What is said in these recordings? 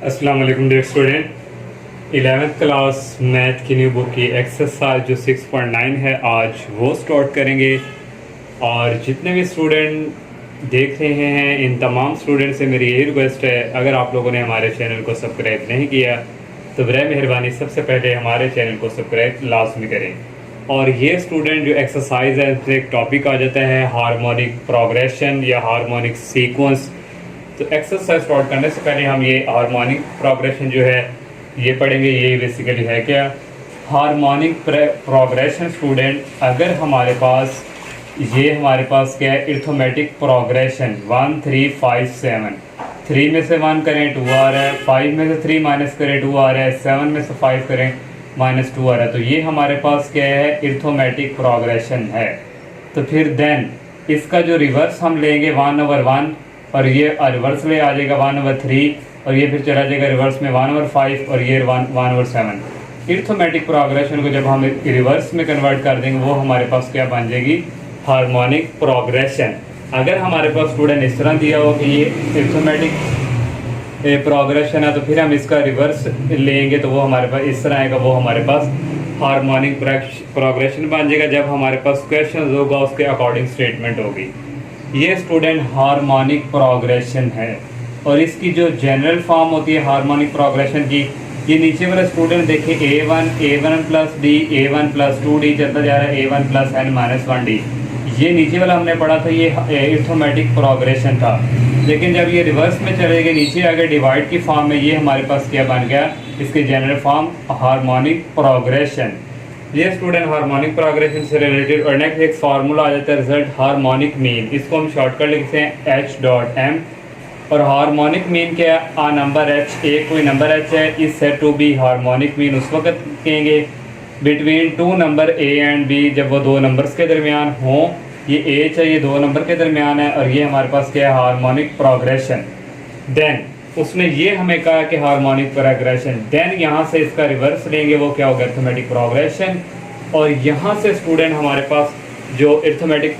अस्सलाम वालेकुम dear student. 11th class math की न्यू बुक की एक्सरसाइज जो 6.9 है आज वो स्टार्ट करेंगे। और जितने भी स्टूडेंट देख रहे हैं इन तमाम स्टूडेंट से मेरी यही रिक्वेस्ट है, अगर आप लोगों ने हमारे चैनल को सब्सक्राइब नहीं किया तो बराए मेहरबानी सबसे पहले हमारे चैनल को सब्सक्राइब लाजमी करें। और ये स्टूडेंट जो एक्सरसाइज है इसमें एक टॉपिक आ जाता है हार्मोनिक प्रोग्रेशन या हार्मोनिक सीक्वेंस। तो एक्सरसाइज स्टार्ट करने से पहले हम ये हार्मोनिक प्रोग्रेशन जो है ये पढ़ेंगे। ये बेसिकली है क्या हार्मोनिक प्रोग्रेशन स्टूडेंट। अगर हमारे पास क्या है अरिथमेटिक प्रोग्रेशन 1 3 5 7, 3 में से 1 करें 2 आ रहा है, 5 में से 3 माइनस करें 2 आ रहा है, 7 में से 5 करें -2 आ रहा है। तो ये हमारे पास क्या है अरिथमेटिक प्रोग्रेशन है। तो फिर देन इसका जो रिवर्स हम लेंगे 1/1 और ये रिवर्स में आ जाएगा 1/3 और ये फिर चला जाएगा रिवर्स में 1/5 और ये 1/7। अरिथमेटिक प्रोग्रेशन को जब हम रिवर्स में कन्वर्ट कर देंगे वो हमारे पास क्या बन जाएगी हार्मोनिक प्रोग्रेशन। अगर हमारे पास स्टूडेंट इस तरह दिया हो कि ये अरिथमेटिक प्रोग्रेशन है तो फिर हम इसका रिवर्स लेंगे तो वो हमारे पास इस तरह आएगा, वो हमारे पास हार्मोनिक प्रोग्रेशन बन जाएगा। जब हमारे पास क्वेश्चन होगा उसके अकॉर्डिंग स्टेटमेंट होगी। ये स्टूडेंट हार्मोनिक प्रोग्रेशन है और इसकी जो जनरल फॉर्म होती है हार्मोनिक प्रोग्रेशन की, ये नीचे वाला स्टूडेंट देखिए a1 plus D a1 plus 2d चलता जा रहा है a1 plus n minus 1d। ये नीचे वाला हमने पढ़ा था ये अरिथमेटिक प्रोग्रेशन था, लेकिन जब ये रिवर्स में चले गए नीचे आ गए डिवाइड की फॉर्म में, ये हमारे पास क्या बन गया इसकी जनरल फॉर्म हार्मोनिक प्रोग्रेशन। ये स्टूडेंट हार्मोनिक प्रोग्रेशन से रिलेटेड और नेक्स्ट एक फार्मूला आ जाता है रिजल्ट हार्मोनिक मीन। इसको हम शॉर्टकट लिखते हैं h.m। और हार्मोनिक मीन क्या है आ नंबर h, एक कोई नंबर h है is said to be harmonic mean उस वक्त कहेंगे between 2 number a and b, जब वो 2 नंबर्स के दरमियान हों। ये h है, ये 2 नंबर के दरमियान है और ये हमारे पास क्या है हार्मोनिक प्रोग्रेशन। देन उसने ये हमें कहा कि हार्मोनिक प्रोग्रेशन, देन यहाँ से इसका रिवर्स लेंगे वो क्या होगा अरिथमेटिक प्रोग्रेशन। और यहाँ से स्टूडेंट हमारे पास जो अरिथमेटिक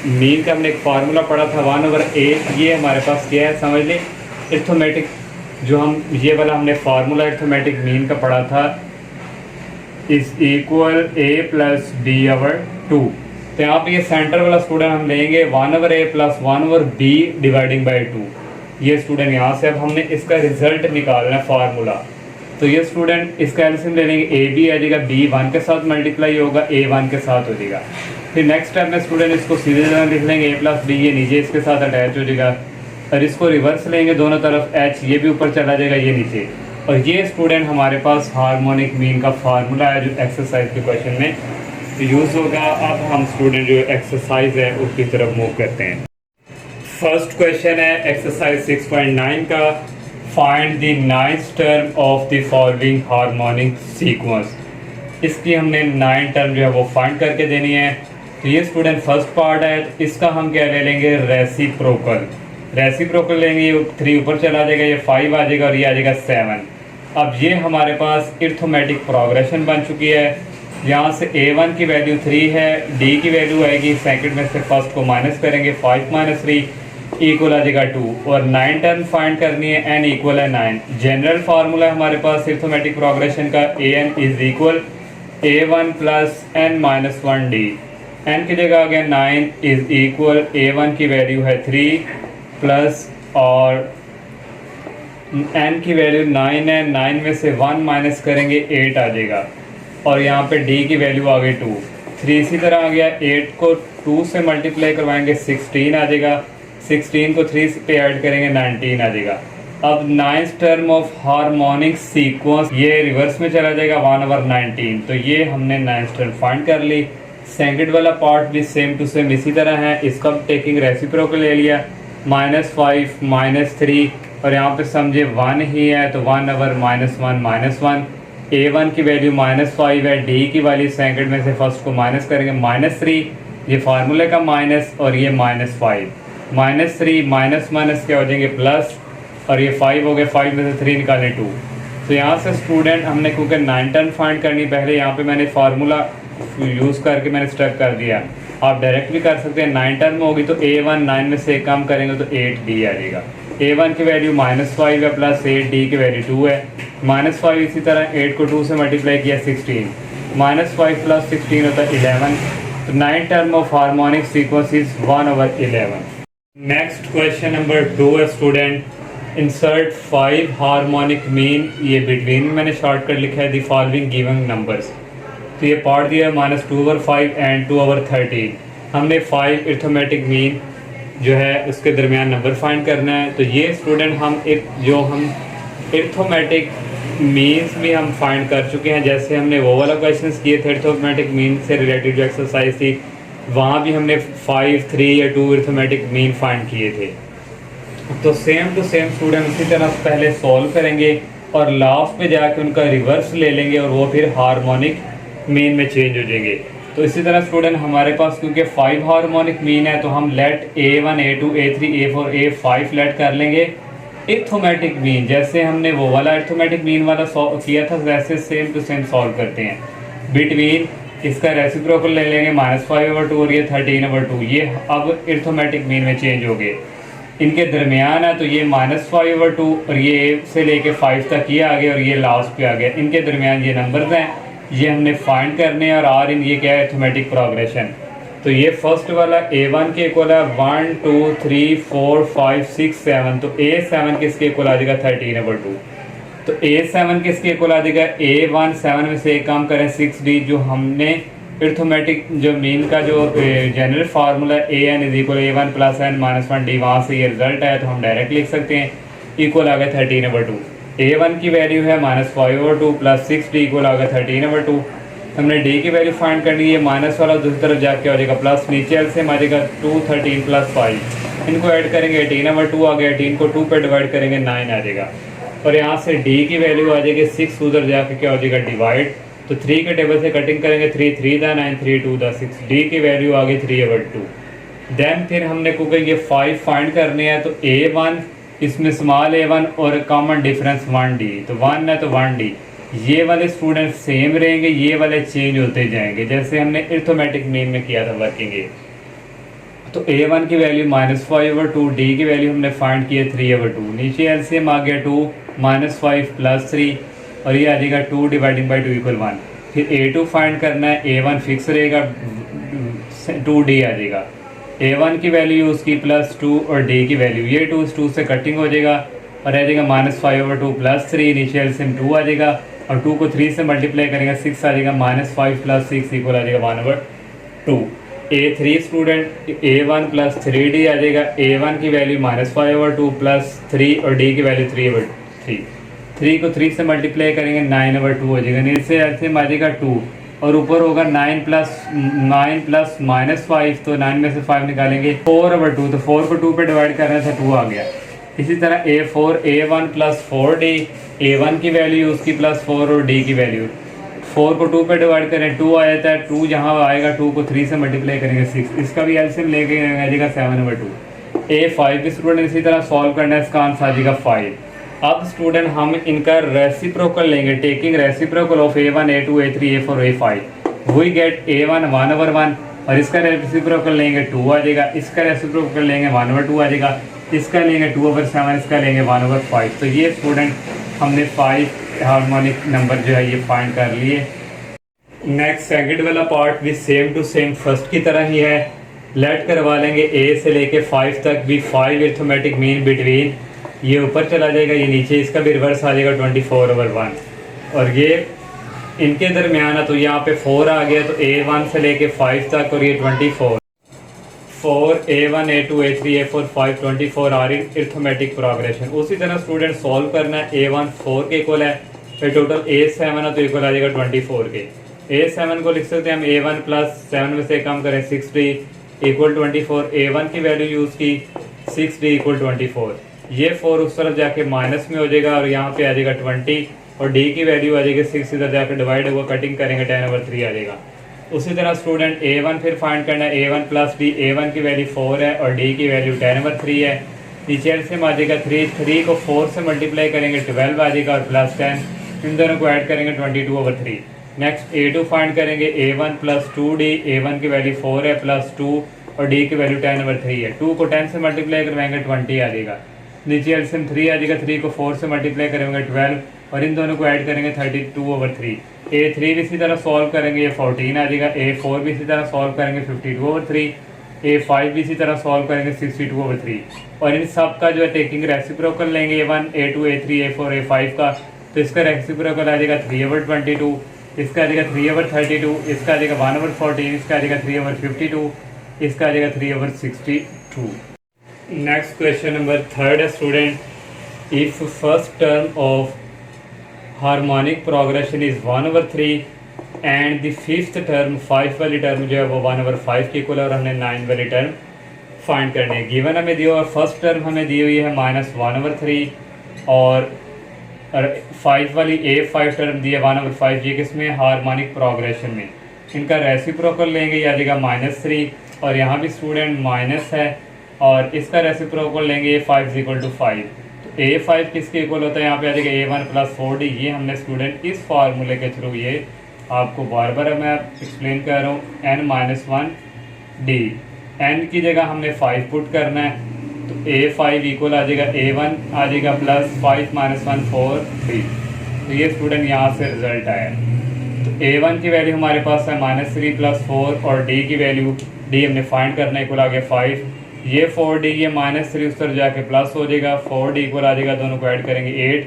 मीन का हमने एक फार्मूला पढ़ा था 1/8, ये हमारे पास क्या है समझ लें अरिथमेटिक जो हम ये वाला हमने फार्मूला अरिथमेटिक मीन का पढ़ा था is equal a plus b/2। तो यहाँ पे ये सेंटर वाला स्टूडेंट हम लेंगे 1/a plus 1/b dividing by 2। ये स्टूडेंट यहाँ से अब हमने इसका रिजल्ट निकालना है फार्मूला। तो ये स्टूडेंट इसका एलसीएम ले लेंगे a b आ जाएगा b 1 के साथ मल्टीप्लाई होगा a 1 के साथ हो जाएगा। फिर नेक्स्ट स्टेप में स्टूडेंट इसको सीधे जगह लिख लेंगे a प्लस b, ये नीचे इसके साथ अटैच हो जाएगा और इसको रिवर्स लेंगे दोनों तरफ h, ये भी ऊपर चला जाएगा ये नीचे। और ये स्टूडेंट हमारे पास हार्मोनिक मीन का फार्मूला है जो एक्सरसाइज के क्वेश्चन में यूज़ होगा। अब हम स्टूडेंट जो एक्सरसाइज है उसकी तरफ मूव करते हैं। फर्स्ट क्वेश्चन है एक्सरसाइज 6.9 का, find the ninth term of the following harmonic sequence. इसकी हमने 9 टर्म जो है वो फाइंड करके देनी है। तो ये स्टूडेंट फर्स्ट पार्ट है, इसका हम क्या ले लेंगे रेसिप्रोकल लेंगे। ये 3 ऊपर चला जाएगा, ये 5 आ जाएगा और ये आ जाएगा 7। अब ये हमारे पास अरिथमेटिक प्रोग्रेशन बन चुकी है। यहाँ से a1 की वैल्यू 3 है, d की वैल्यू आएगी सेकंड में से फर्स्ट को माइनस करेंगे 5 - 3 इक्वल आ जाएगा 2 और 9 टर्म फाइंड करनी है n इक्वल है 9। जनरल फार्मूला है हमारे पास अरिथमेटिक प्रोग्रेशन का an is equal a1 plus n minus 1d। n की जगह आ गया 9 इज इक्वल a1 की वैल्यू है 3 प्लस और n की वैल्यू 9 है, 9 में से 1 माइनस करेंगे 8 आ जाएगा और यहाँ पे d की वैल्यू आ गई 2। 3 इसी तरह आ गया, 8 को 2 से मल्टीप्लाई करवाएंगे 16 आ जाएगा, 16 को 3 पे ऐड करेंगे 19 आ जाएगा। अब 9th term of harmonic sequence ये रिवर्स में चला जाएगा 1/19। तो ये हमने 9th टर्म फाइंड कर ली। सेकंड वाला पार्ट भी सेम टू सेम इसी तरह है, इसका टेकिंग रेसिप्रोकल ले लिया -5 - 3 और यहाँ पे समझे 1 ही है तो 1/-1 a1 की वैल्यू -5 है, d की वैल्यू सेकंड में से फर्स्ट को माइनस करेंगे -3, ये फार्मूले का माइनस और ये -5 -3 माइनस क्या हो जाएंगे प्लस और ये 5 हो गए, 5 में से 3 निकालें 2। तो यहाँ से स्टूडेंट हमने क्योंकि 9 टर्म फाइंड करनी पहले यहाँ पे मैंने फार्मूला यूज़ करके मैंने स्टेप कर दिया। आप डायरेक्ट भी कर सकते हैं। 9 टर्म होगी तो a1 9 में से कम करेंगे तो 8d आ जाएगा। A1 की वैल्यू -5 है प्लस 8, डी की वैल्यू 2 है। -5 इसी तरह 8 को 2 से मल्टीप्लाई किया 16, -5 प्लस 16 होता है 11। तो 9 term of harmonic sequence is 1/11। Next question number 2 है स्टूडेंट, इंसर्ट 5 हार्मोनिक मीन, ये बिटवीन मैंने शॉर्टकट लिखा है, द फॉलोइंग गिवन नंबर्स। तो ये पार्ट दिया है -2/5 एंड 2/13। हमने 5 अरिथमेटिक मीन जो है उसके दरमियान नंबर फाइंड करना है। तो ये स्टूडेंट हम अरिथमेटिक मीन्स भी हम फाइंड कर चुके हैं, जैसे हमने वो वाला क्वेश्चन किए थे अरिथमेटिक मीन से रिलेटेड जो एक्सरसाइज थी, वहाँ भी हमने 5, 3 या 2 अरिथमेटिक मीन फाइंड किए थे। तो सेम टू सेम स्टूडेंट उसी तरह पहले सॉल्व करेंगे और लास्ट पे जाके उनका रिवर्स ले लेंगे और वो फिर हार्मोनिक मीन में चेंज हो जाएंगे। तो इसी तरह स्टूडेंट हमारे पास क्योंकि 5 हार्मोनिक मीन है तो हम late A1, A2, A3, A4, A5 late कर लेंगे अरिथमेटिक मीन। जैसे हमने वो वाला अरिथमेटिक मीन वाला किया था वैसे सेम टू सेम सॉल्व करते हैं। बिटवीन इसका रेसिप्रोकल ले लेंगे -5/2 और ये 13/2, ये अब अरिथमेटिक मीन में चेंज हो गए। इनके दरमियान है तो ये -5/2 और ये से लेके 5 तक ये आ गया और ये लास्ट पे आ गया। इनके दरमियान ये नंबर्स हैं, ये हमने फाइंड करने हैं और आर इन ये क्या है अरिथमेटिक प्रोग्रेशन। तो ये फर्स्ट वाला A1 के इक्वल है 1, 2, 3, 4, 5, 6, 7। तो A7 किसके इक्वल आ जाएगा 13/2। तो A7 किसके इक्वल आ जाएगा A1, 7 में से एक काम करें 6D, जो हमने अरिथमेटिक जो मीन का जो general formula AN is equal A1 + N - 1D, वहाँ से ये रिजल्ट आया तो हम डायरेक्ट लिख सकते हैं। इक्वल आ गया 13/2। A1 की वैल्यू है -5/2 प्लस 6D इक्वल आ गया 13/2। हमने D की वैल्यू फाइंड करनी है, माइनस वाला दूसरी तरफ जाके हो जाएगा प्लस, नीचे एलसीएम आ जाएगा 2, 13 + 5। इनको ऐड करेंगे 18/2 आ गया, 18 को 2 पे डिवाइड करेंगे 9 आ जाएगा। और यहाँ से D की वैल्यू आ जाएगी 6, उधर जाके क्या हो जाएगा डिवाइड। तो 3 के टेबल से कटिंग करेंगे 3, 3 दा 9, 3, 2 दा 6। D की वैल्यू आ गई 3/2। देन फिर हमने को ये 5 फाइंड करने हैं। तो A1 इसमें स्मॉल A1 और कॉमन डिफरेंस 1D, तो 1 है तो 1D। ये वाले स्टूडेंट सेम रहेंगे, ये वाले चेंज होते जाएंगे जैसे हमने अरिथमेटिक मीन में किया था वर्किंग ए। तो A1 की वैल्यू -5/2, D की वैल्यू हमने फाइंड की है 3/2। नीचे एलसीएम आ गया 2, -5 + 3 और ये आ जाएगा 2 / 2 = 1। फिर A2 फाइंड करना है, A1 फिक्स रहेगा, 2D आ जाएगा। A1 की वैल्यू यूज़ की +2 और D की वैल्यू, ये 2 से कटिंग हो जाएगा और आ जाएगा -5/2 + 3, नीचे एलसीएम 2 आ जाएगा और 2 को 3 से मल्टीप्लाई करेंगे 6 आ जाएगा, -5 + 6 इक्वल आ जाएगा 1/2। A3 स्टूडेंट A1 + 3D आ जाएगा। A1 की वैल्यू -5/2 + 3 और D की वैल्यू 3/3। 3 को 3 से मल्टीप्लाई करेंगे 9/2 हो जाएगा, नीचे एलसीएम आ जाएगा 2 और ऊपर होगा 9 प्लस -5, तो 9 में से 5 निकालेंगे 4/2। तो 4 को 2 पे डिवाइड करने से 2 आ गया। इसी तरह A4 A1 + 4D, A1 की वैल्यू उसकी +4 और D की वैल्यू 4 को 2 पे डिवाइड करें 2 आ जाता है, 2 जहाँ आएगा 2 को 3 से मल्टीप्लाई करेंगे 6, इसका भी एलसीएम लेके आ जाएगा 7/2। A5 भी स्टूडेंट इसी तरह सॉल्व करना है, इसका आंसर आ जाएगा 5। अब स्टूडेंट हम इनका रेसिप्रोकल लेंगे, taking reciprocal of A1, A2, A3, A4, A5 we get A1 1/1 और इसका रेसिप्रोकल लेंगे 2 आ जाएगा, इसका रेसिप्रोकल लेंगे 1/2 आ जाएगा, इसका लेंगे 2/7, इसका लेंगे 1/5। तो ये स्टूडेंट हमने 5 हार्मोनिक नंबर जो है ये फाइंड कर लिए। नेक्स्ट सेकंड वाला पार्ट भी सेम टू सेम फर्स्ट की तरह ही है। लेट करवा लेंगे A से लेके 5 तक भी 5 अरिथमेटिक मीन बिटवीन, ये ऊपर चला जाएगा, ये नीचे, इसका भी रिवर्स आ जाएगा 24/1 और ये इनके दरमियान है तो यहाँ पे 4 आ गया। तो A1 से लेके 5 तक और ये 24, 4 A1 A2 A3 A4 5 24 are in arithmetic progression. उसी तरह स्टूडेंट सॉल्व करना है। A1 4 के इक्वल है, फिर टोटल A7 है तो इक्वल आ जाएगा 24 के। A7 को लिख सकते हैं हम A1 + 7 में से कम करें 6D = 24। A1 की वैल्यू यूज़ की 6D = 24, ये 4 उस तरफ जाके माइनस में हो जाएगा और यहाँ पे आ जाएगा 20 और D की वैल्यू आ जाएगी 6 इधर जाकर डिवाइड होगा, कटिंग करेंगे 10/3 आ जाएगा। उसी तरह स्टूडेंट A1 फिर फाइंड करना है, A1 + D, A1 की वैल्यू 4 है और D की वैल्यू 10/3 है। नीचे से आ जाएगा 3 को 4 से मल्टीप्लाई करेंगे 12 आ जाएगा और +10, इन दोनों को ऐड करेंगे 22/3। नेक्स्ट A2 फाइंड करेंगे, A1 + 2D, A1 की वैल्यू 4 है +2 और D की वैल्यू 10/3 है। 2 को 10 से मल्टीप्लाई करवाएंगे 20 आ जाएगा। नीचे एलसीएम 3 आ जाएगा, 3 को 4 से मल्टीप्लाई करेंगे 12 और इन दोनों को ऐड करेंगे 32/3। A3 भी इसी तरह सॉल्व करेंगे, ये 14 आ जाएगा। A4 भी इसी तरह सॉल्व करेंगे 52/3। A5 भी इसी तरह सॉल्व करेंगे 62/3। और इन सब का जो है टेकिंग रेसिप्रोकल लेंगे A1 A2 A3 A4 A5 का, तो इसका रेसिप्रोकल आ जाएगा 3/22, इसका आ जाएगा 3/32, इसका आ जाएगा 1/14, इसका आ जाएगा 3/52, इसका आ जाएगा 3/62। नेक्स्ट क्वेश्चन नंबर 3 है student, if first term of harmonic progression is 1/3 and the fifth term 5 वाली टर्म जो है वो 1/5 की इक्वल है और हमने 9 वाली टर्म फाइंड करनी है। गिवन हमें दिया हुआ फर्स्ट टर्म हमें दी हुई है -1/3 और 5 वाली A5 टर्म दी है 1/5। ये किसमें? हार्मोनिक प्रोग्रेशन में। इनका रेसिप्रोकल लेंगे, या जाएगा -3 और यहाँ भी स्टूडेंट माइनस है और इसका रेसिप्रोकल लेंगे A5 = 5। तो A5 किसके इक्वल होता है? यहाँ पे आ जाएगा A1 + 4D। ये हमने स्टूडेंट इस फार्मूले के थ्रू ये आपको बार बार मैं एक्सप्लेन कर रहा हूँ, n-1D। n की जगह हमने 5 पुट करना है, तो A5 इक्वल आ जाएगा A1 आ जाएगा +5 - 1 4D। तो ये स्टूडेंट यहाँ से रिजल्ट आया। तो A1 की वैल्यू हमारे पास है -3 + 4 और D की वैल्यू, D हमने फाइंड करना है, इक्वल आ गया 5। ये 4D ये -3 उस तरफ जाके प्लस हो जाएगा, 4D इक्वल आ जाएगा, दोनों को ऐड करेंगे 8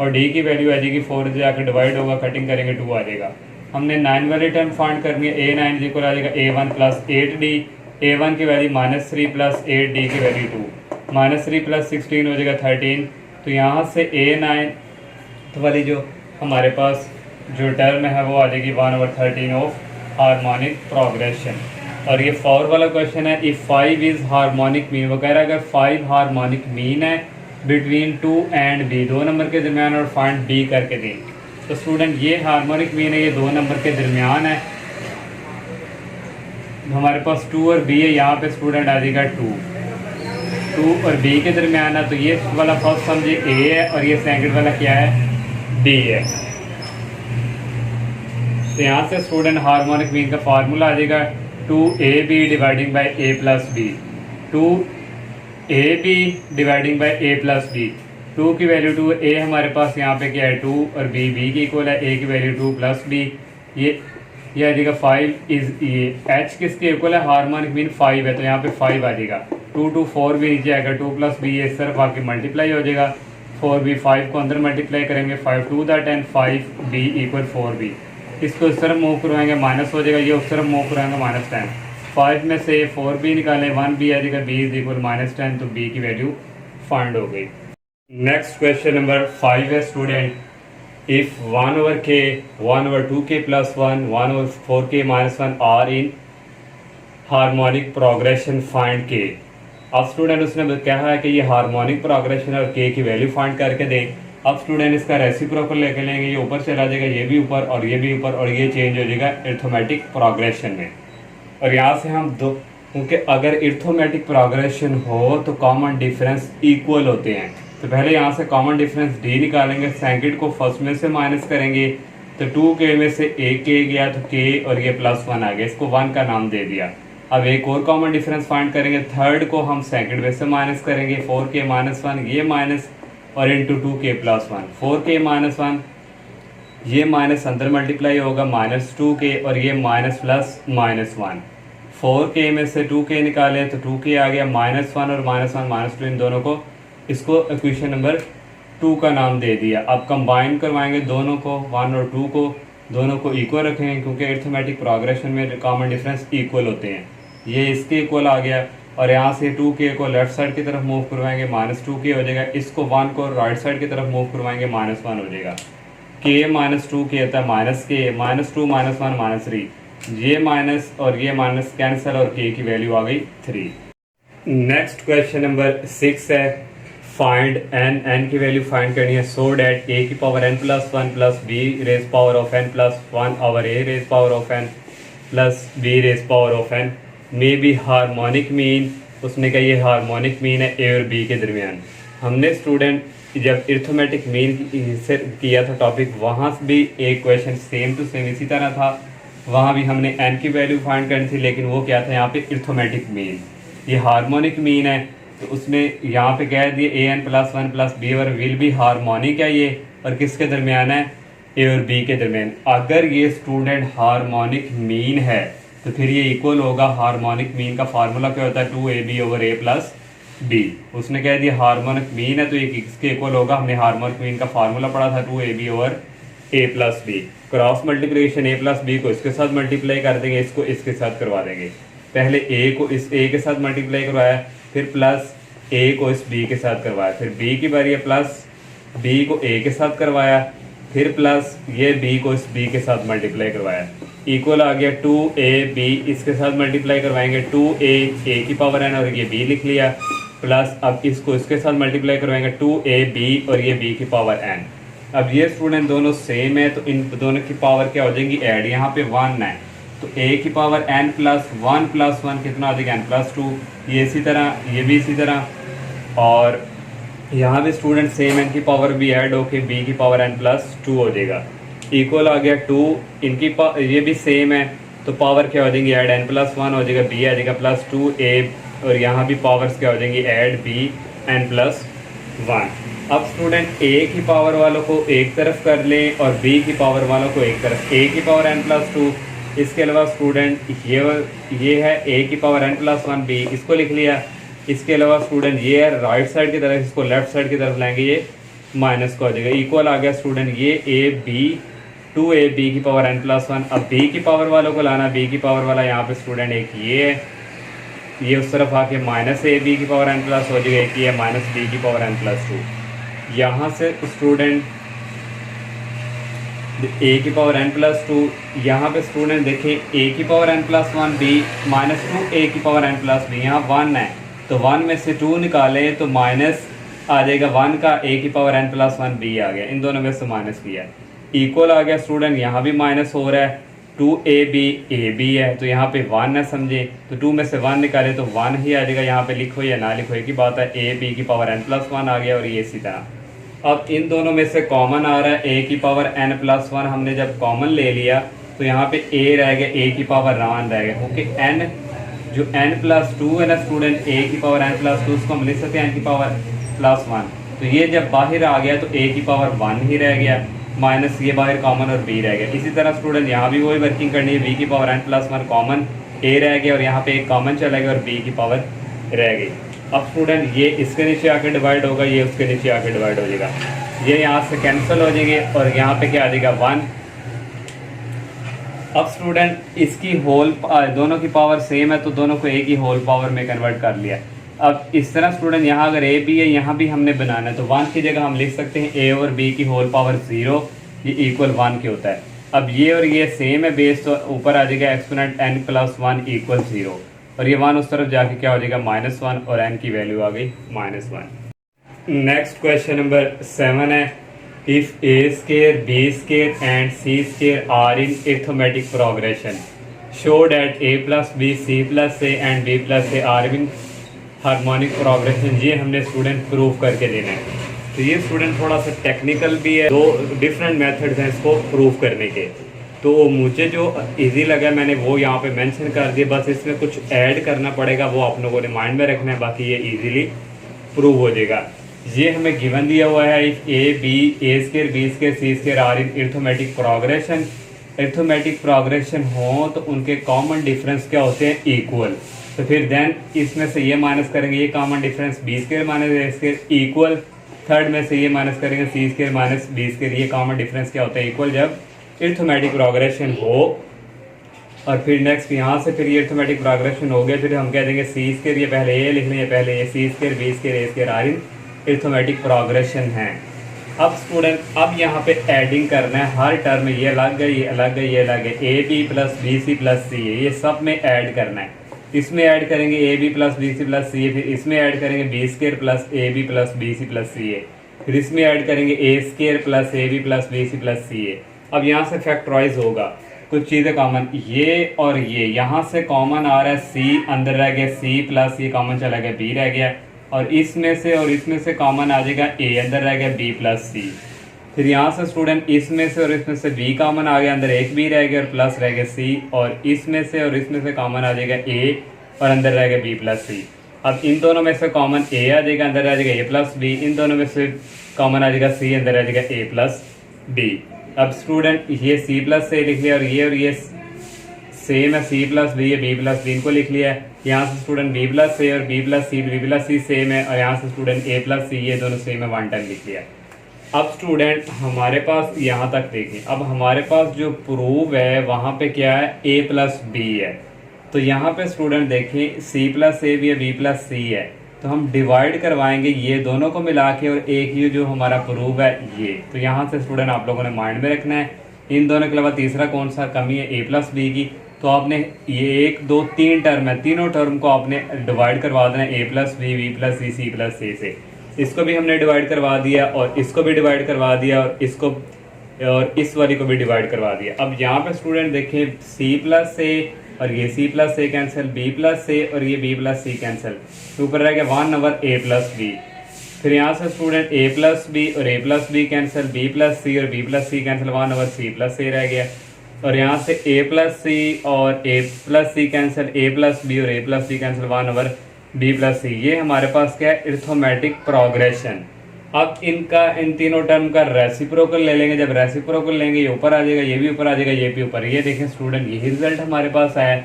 और D की वैल्यू आ जाएगी 4 से जाकर डिवाइड होगा, कटिंग करेंगे 2 आ जाएगा। हमने 9 वाली टर्म फाइंड करनी है, A9 इक्वल आ जाएगा A1 + 8D। A1 की वैल्यू -3 + 8D की वैल्यू 2, -3 + 16 हो जाएगा 13। तो यहाँ से A9 वाली जो हमारे पास जो टर्म है वो आ जाएगी 1/13 ऑफ हार्मोनिक प्रोग्रेशन। और ये 4 वाला क्वेश्चन है, इफ़ 5 इज़ हार्मोनिक मीन, वो कह रहा है अगर 5 हार्मोनिक मीन है बिटवीन 2 एंड B, 2 नंबर के दरमियान, और फाइंड B करके दें। तो स्टूडेंट ये हार्मोनिक मीन है, ये 2 नंबर के दरमियान है, हमारे पास 2 और B है। यहाँ पे स्टूडेंट आ जाएगा 2 और B के दरमियान है, तो ये वाला फर्स्ट समझिए A है और ये सेकंड वाला क्या है? B है। तो यहाँ से स्टूडेंट हार्मोनिक मीन का फार्मूला आ जाएगा 2AB dividing by A + B। 2AB dividing by A + B। 2 की वैल्यू 2, A हमारे पास यहाँ पे क्या है 2 और B की इक्वल है, A की वैल्यू 2 + B। ये आ जाएगा 5 इज ये H किसके इक्वल है? हार्मोनिक मीन 5 है, तो यहाँ पे 5 आ जाएगा। 2 2 4 भी नीचे आएगा, 2 + B ये सिर्फ आके मल्टीप्लाई हो जाएगा, 4B 5 को अंदर मल्टीप्लाई करेंगे, 5 2 दैट एंड 5B = 4B। इसको इस तरफ मूव करवाएंगे, माइनस हो जाएगा, ये उस तरफ मूव करवाएंगे -10। 5 में से 4B निकालें, 1B आ जाएगा, B = -10, तो B की वैल्यू फाइंड हो गई। नेक्स्ट क्वेश्चन नंबर 5 है student, if 1/k 1/2k + 1 1/4k - 1 are in harmonic progression, find k। अब स्टूडेंट उसने कहा है कि ये हार्मोनिक प्रोग्रेशन और k की वैल्यू फाइंड करके दें। अब स्टूडेंट इसका रेसिप्रोकल लेके लेंगे, ये ऊपर चला जाएगा, ये भी ऊपर और ये भी ऊपर, और ये चेंज हो जाएगा अरिथमेटिक प्रोग्रेशन में। और यहाँ से हम दो, क्योंकि अगर अरिथमेटिक प्रोग्रेशन हो तो कॉमन डिफरेंस इक्वल होते हैं, तो पहले यहाँ से कॉमन डिफरेंस D निकालेंगे, सेकंड को फर्स्ट में से माइनस करेंगे, तो 2k में से एक गया तो k और ये +1 आ गया, इसको 1 का नाम दे दिया। अब एक और कॉमन डिफरेंस फाइंड करेंगे, थर्ड को हम सेकंड में से माइनस करेंगे, 4k - 1 ये माइनस और इंटू 2k + 1, 4k - 1 ये माइनस अंदर मल्टीप्लाई होगा, -2k और ये माइनस प्लस -1। 4k में से 2k निकाले तो 2k आ गया, -1 और -1 -2, इन दोनों को, इसको इक्वेशन नंबर 2 का नाम दे दिया। अब कंबाइन करवाएंगे दोनों को, 1 और 2 को, दोनों को इक्वल रखेंगे, क्योंकि अरिथमेटिक प्रोग्रेशन में कॉमन डिफरेंस इक्वल होते हैं। ये इसके इक्वल आ गया, और यहाँ से 2k को लेफ्ट साइड की तरफ मूव करवाएंगे, -2k हो जाएगा, इसको 1 को राइट साइड की तरफ मूव करवाएंगे, -1 हो जाएगा। k - 2k होता है -k, -2 - 1 -3, ये माइनस और ये माइनस कैंसिल और k की वैल्यू आ गई 3। नेक्स्ट क्वेश्चन नंबर 6 है, फाइंड n की वैल्यू फाइंड करनी है, so that a⁴n + 1 + b⁴n + 1 over a⁴n + b⁴n may be harmonic mean. उसने कहा ये हार्मोनिक मीन है A और B के दरमियान। हमने स्टूडेंट जब अरिथमेटिक मीन से किया था टॉपिक, वहाँ भी एक क्वेश्चन सेम टू सेम इसी तरह था, वहाँ भी हमने n की वैल्यू फाइंड करनी थी, लेकिन वो क्या था यहाँ पे अरिथमेटिक मीन। ये हार्मोनिक मीन है, तो उसने यहाँ पे कह दिया A N plus one plus B और विल बी हार्मोनिक है ये, और किसके दरमियान है, ए और बी के दरमियान। अगर ये स्टूडेंट हार्मोनिक मीन है तो फिर ये इक्वल होगा, हार्मोनिक मीन का फार्मूला क्या होता है, 2ab over a plus B. उसने कह दिया हार्मोनिक मीन है तो ये किसके इक्वल होगा, हमने हार्मोनिक मीन का फार्मूला पढ़ा था 2ab over a plus B. Cross multiplication a plus B को इसके साथ मल्टीप्लाई कर देंगे, इसको इसके साथ करवा देंगे। पहले a को इस a के साथ मल्टीप्लाई करवाया, फिर प्लस a को इस b के साथ करवाया, फिर b की बारी है प्लस b को a के साथ करवाया, फिर प्लस ये b को इस b के साथ मल्टीप्लाई करवाया। इक्वल आ गया 2ab, इसके साथ मल्टीप्लाई करवाएंगे 2a की पावर n और ये b लिख लिया, प्लस अब इसको इसके साथ मल्टीप्लाई करवाएंगे 2ab और ये b की पावर n। अब ये स्टूडेंट दोनों सेम है तो इन दोनों की पावर क्या हो जाएगी, ऐड। यहाँ पे 1 है तो a की पावर n प्लस 1 कितना आ जाएगा, n प्लस 2। ये इसी तरह, ये भी इसी तरह, और यहाँ भी स्टूडेंट सेम n की पावर भी ऐड होके b की पावर n प्लस 2 हो जाएगा। इक्वल आ गया 2, इनकी ये भी सेम है तो पावर क्या हो जाएंगी, ऐड n प्लस 1 हो जाएगा, b आ जाएगा प्लस 2a, और यहाँ भी पावर्स क्या हो जाएंगी, ऐड b n प्लस 1। अब स्टूडेंट a की पावर वालों को एक तरफ कर लें और b की पावर वालों को एक तरफ, a की पावर n प्लस 2। इसके अलावा स्टूडेंट ये है a की पावर n प्लस 1 b, इसको लिख लिया। इसके अलावा स्टूडेंट ये है राइट साइड की तरफ, इसको लेफ्ट साइड की तरफ लाएंगे, ये माइनस को आ जाएगा। इक्वल आ गया स्टूडेंट ये ab 2ab की पावर n प्लस 1। अब b की पावर वालों को लाना, b की पावर वाला यहाँ पे स्टूडेंट एक ये है, ये उस तरफ आके माइनस ab की पावर n प्लस हो जाएगा, एक ये माइनस b की पावर n प्लस 2। यहाँ से स्टूडेंट a की पावर n प्लस 2, यहाँ पे स्टूडेंट देखें a की power n plus 1 b minus 2a की पावर n प्लस b, यहाँ 1 है तो 1 में से 2 निकालें तो माइनस आ जाएगा 1 का, a की पावर n प्लस 1 b आ गया, इन दोनों में से माइनस किया। इक्वल आ गया स्टूडेंट, यहाँ भी माइनस हो रहा है, 2ab ab है तो यहाँ पे 1 है समझे, तो 2 में से 1 निकाले तो 1 ही आ जाएगा। यहाँ पे लिखो या ना लिखो एक ही बात है, ab की पावर n प्लस 1 आ गया, और ये इसी तरह। अब इन दोनों में से कॉमन आ रहा है a की पावर n प्लस 1, हमने जब कॉमन ले लिया तो यहाँ पे a रह गया, a की पावर 1 रह गया, ओके। n जो n प्लस 2 है ना स्टूडेंट, a की पावर n प्लस 2, उसको हम लिख सकते हैं n की पावर प्लस 1। तो ये जब बाहर आ गया तो a की पावर 1 ही रह गया, माइनस ये बाहर कॉमन और b रह गया। इसी तरह स्टूडेंट यहाँ भी वही वर्किंग करनी है, b की power n plus 1 common, a रह गया और यहाँ पे एक कॉमन चला गया और b की पावर रह गई। अब स्टूडेंट ये इसके नीचे आके डिवाइड होगा, ये उसके नीचे आके डिवाइड हो जाएगा, ये यहाँ से कैंसिल हो जाएंगे और यहाँ पे क्या आ जाएगा 1। अब स्टूडेंट इसकी होल, दोनों की पावर सेम है तो दोनों को एक ही होल पावर में कन्वर्ट कर लिया। अब इस तरह स्टूडेंट यहाँ अगर a b है, यहाँ भी हमने बनाना है तो 1 की जगह हम लिख सकते हैं a और b की होल पावर 0, ये इक्वल 1 के होता है। अब ये और ये सेम है बेस, तो ऊपर आ जाएगा एक्सपोनेंट n प्लस 1 इक्वल 0, और ये 1 उस तरफ जाके क्या हो जाएगा -1, और n की वैल्यू आ गई -1। नेक्स्ट क्वेश्चन नंबर 7 है, if a square b square and c square are in arithmetic progression show that a plus b c plus a and b plus a are in harmonic progression, ये हमने student prove करके देना है। तो ये student थोड़ा सा technical भी है, दो डिफरेंट मेथड्स हैं इसको प्रूव करने के। तो मुझे जो इजी लगा मैंने वो यहाँ पे मेंशन कर दिया, बस इसमें कुछ ऐड करना पड़ेगा, वो आप लोगों ने माइंड में रखना है, बाकी ये इजीली प्रूव हो जाएगा। ये हमें गिवन दिया हुआ है, if a square b square c square are in arithmetic progression, arithmetic progression हो तो उनके कॉमन डिफरेंस क्या होते हैं, इक्वल। तो फिर देन इसमें से ये माइनस करेंगे, ये common difference b square minus a square equal, third में से ये माइनस करेंगे c square minus b square, ये कॉमन डिफरेंस क्या होता है, इक्वल, जब अरिथमेटिक प्रोग्रेशन हो। और फिर नेक्स्ट यहाँ से फिर ये अरिथमेटिक प्रोग्रेशन हो गया, फिर हम कह देंगे c स्केयर, ये पहले ये लिख लें, पहले ये c square b square a square are in arithmetic progression है। अब स्टूडेंट अब यहाँ पे एडिंग करना है, हर टर्म ये अलग है, ये अलग है, ये अलग है, A B plus B C plus C है, ये सब में ऐड करना है। इसमें ऐड करेंगे A B plus B C plus C है, फिर इसमें ऐड करेंगे B square plus A B plus B C plus C है, फिर इसमें ऐड करेंगे A square plus A B plus B C plus C है। अब यहाँ से फैक्टराइज होगा, कुछ चीज़ें कॉमन, ये और ये यहाँ से कॉमन आ रहा है, सी अंदर रह गया, सी प्लस ये कॉमन चला गया, बी रह गया, और इसमें से और इसमें से कॉमन आ जाएगा, ए अंदर रह गया, बी प्लस सी। फिर यहाँ से स्टूडेंट इसमें से और इसमें से बी कॉमन आ गया, अंदर एक बी रह गया और प्लस रह गया सी, और इसमें से और इसमें से कॉमन आ जाएगा ए और अंदर रह गया बी प्लस सी। अब इन दोनों में से कॉमन ए आ जाएगा, अंदर आ जाएगा ए प्लस बी, इन दोनों में से कॉमन आ जाएगा सी, अंदर आ जाएगा ए प्लस बी। अब स्टूडेंट ये सी प्लस ए लिख लिया और ये सेम है, C plus B, B plus B इनको लिख लिया है। यहाँ से स्टूडेंट बी प्लस ए और बी प्लस सी सेम है, और यहाँ से स्टूडेंट ए प्लस सी, ये दोनों सेम है, वन टाइम लिख लिया। अब स्टूडेंट हमारे पास यहाँ तक देखें, अब हमारे पास जो प्रूव है वहाँ पे क्या है, ए प्लस बी है। तो यहाँ पे स्टूडेंट देखें सी प्लस ए भी है, बी प्लस सी है, तो हम डिवाइड करवाएंगे ये दोनों को मिला के, और एक ये जो हमारा प्रूव है ये। तो यहाँ से स्टूडेंट आप लोगों ने माइंड में रखना है। इन दोनों के अलावा तीसरा कौन सा कमी है, ए प्लस बी की। तो आपने ये 1 2 3 टर्म है, तीनों टर्म को आपने डिवाइड करवा देना है, ए प्लस बी, बी प्लस सी, सी प्लस ए से। इसको भी हमने डिवाइड करवा दिया, और इसको भी डिवाइड करवा दिया, और इसको और इस वाली को भी डिवाइड करवा दिया। अब यहाँ पे स्टूडेंट देखें सी प्लस ए और ये सी प्लस ए कैंसिल, बी प्लस ए और ये बी प्लस सी कैंसिल, तो ऊपर रह गया 1 ओवर ए प्लस बी। फिर यहाँ से स्टूडेंट ए प्लस बी और A plus B cancel, B plus C और B plus C cancel, 1 over C plus A रह गया। और यहाँ से ए प्लस सी और A plus C cancel, A plus B और A plus C cancel, 1 over B plus C. ये हमारे पास क्या है, अरिथमेटिक प्रोग्रेशन। अब इनका इन तीनों टर्म का रेसिप्रोकल ले लेंगे, जब रेसिप्रोकल लेंगे ये ऊपर आ जाएगा, ये भी ऊपर आ जाएगा, ये भी ऊपर। ये देखें स्टूडेंट यही रिजल्ट हमारे पास आया,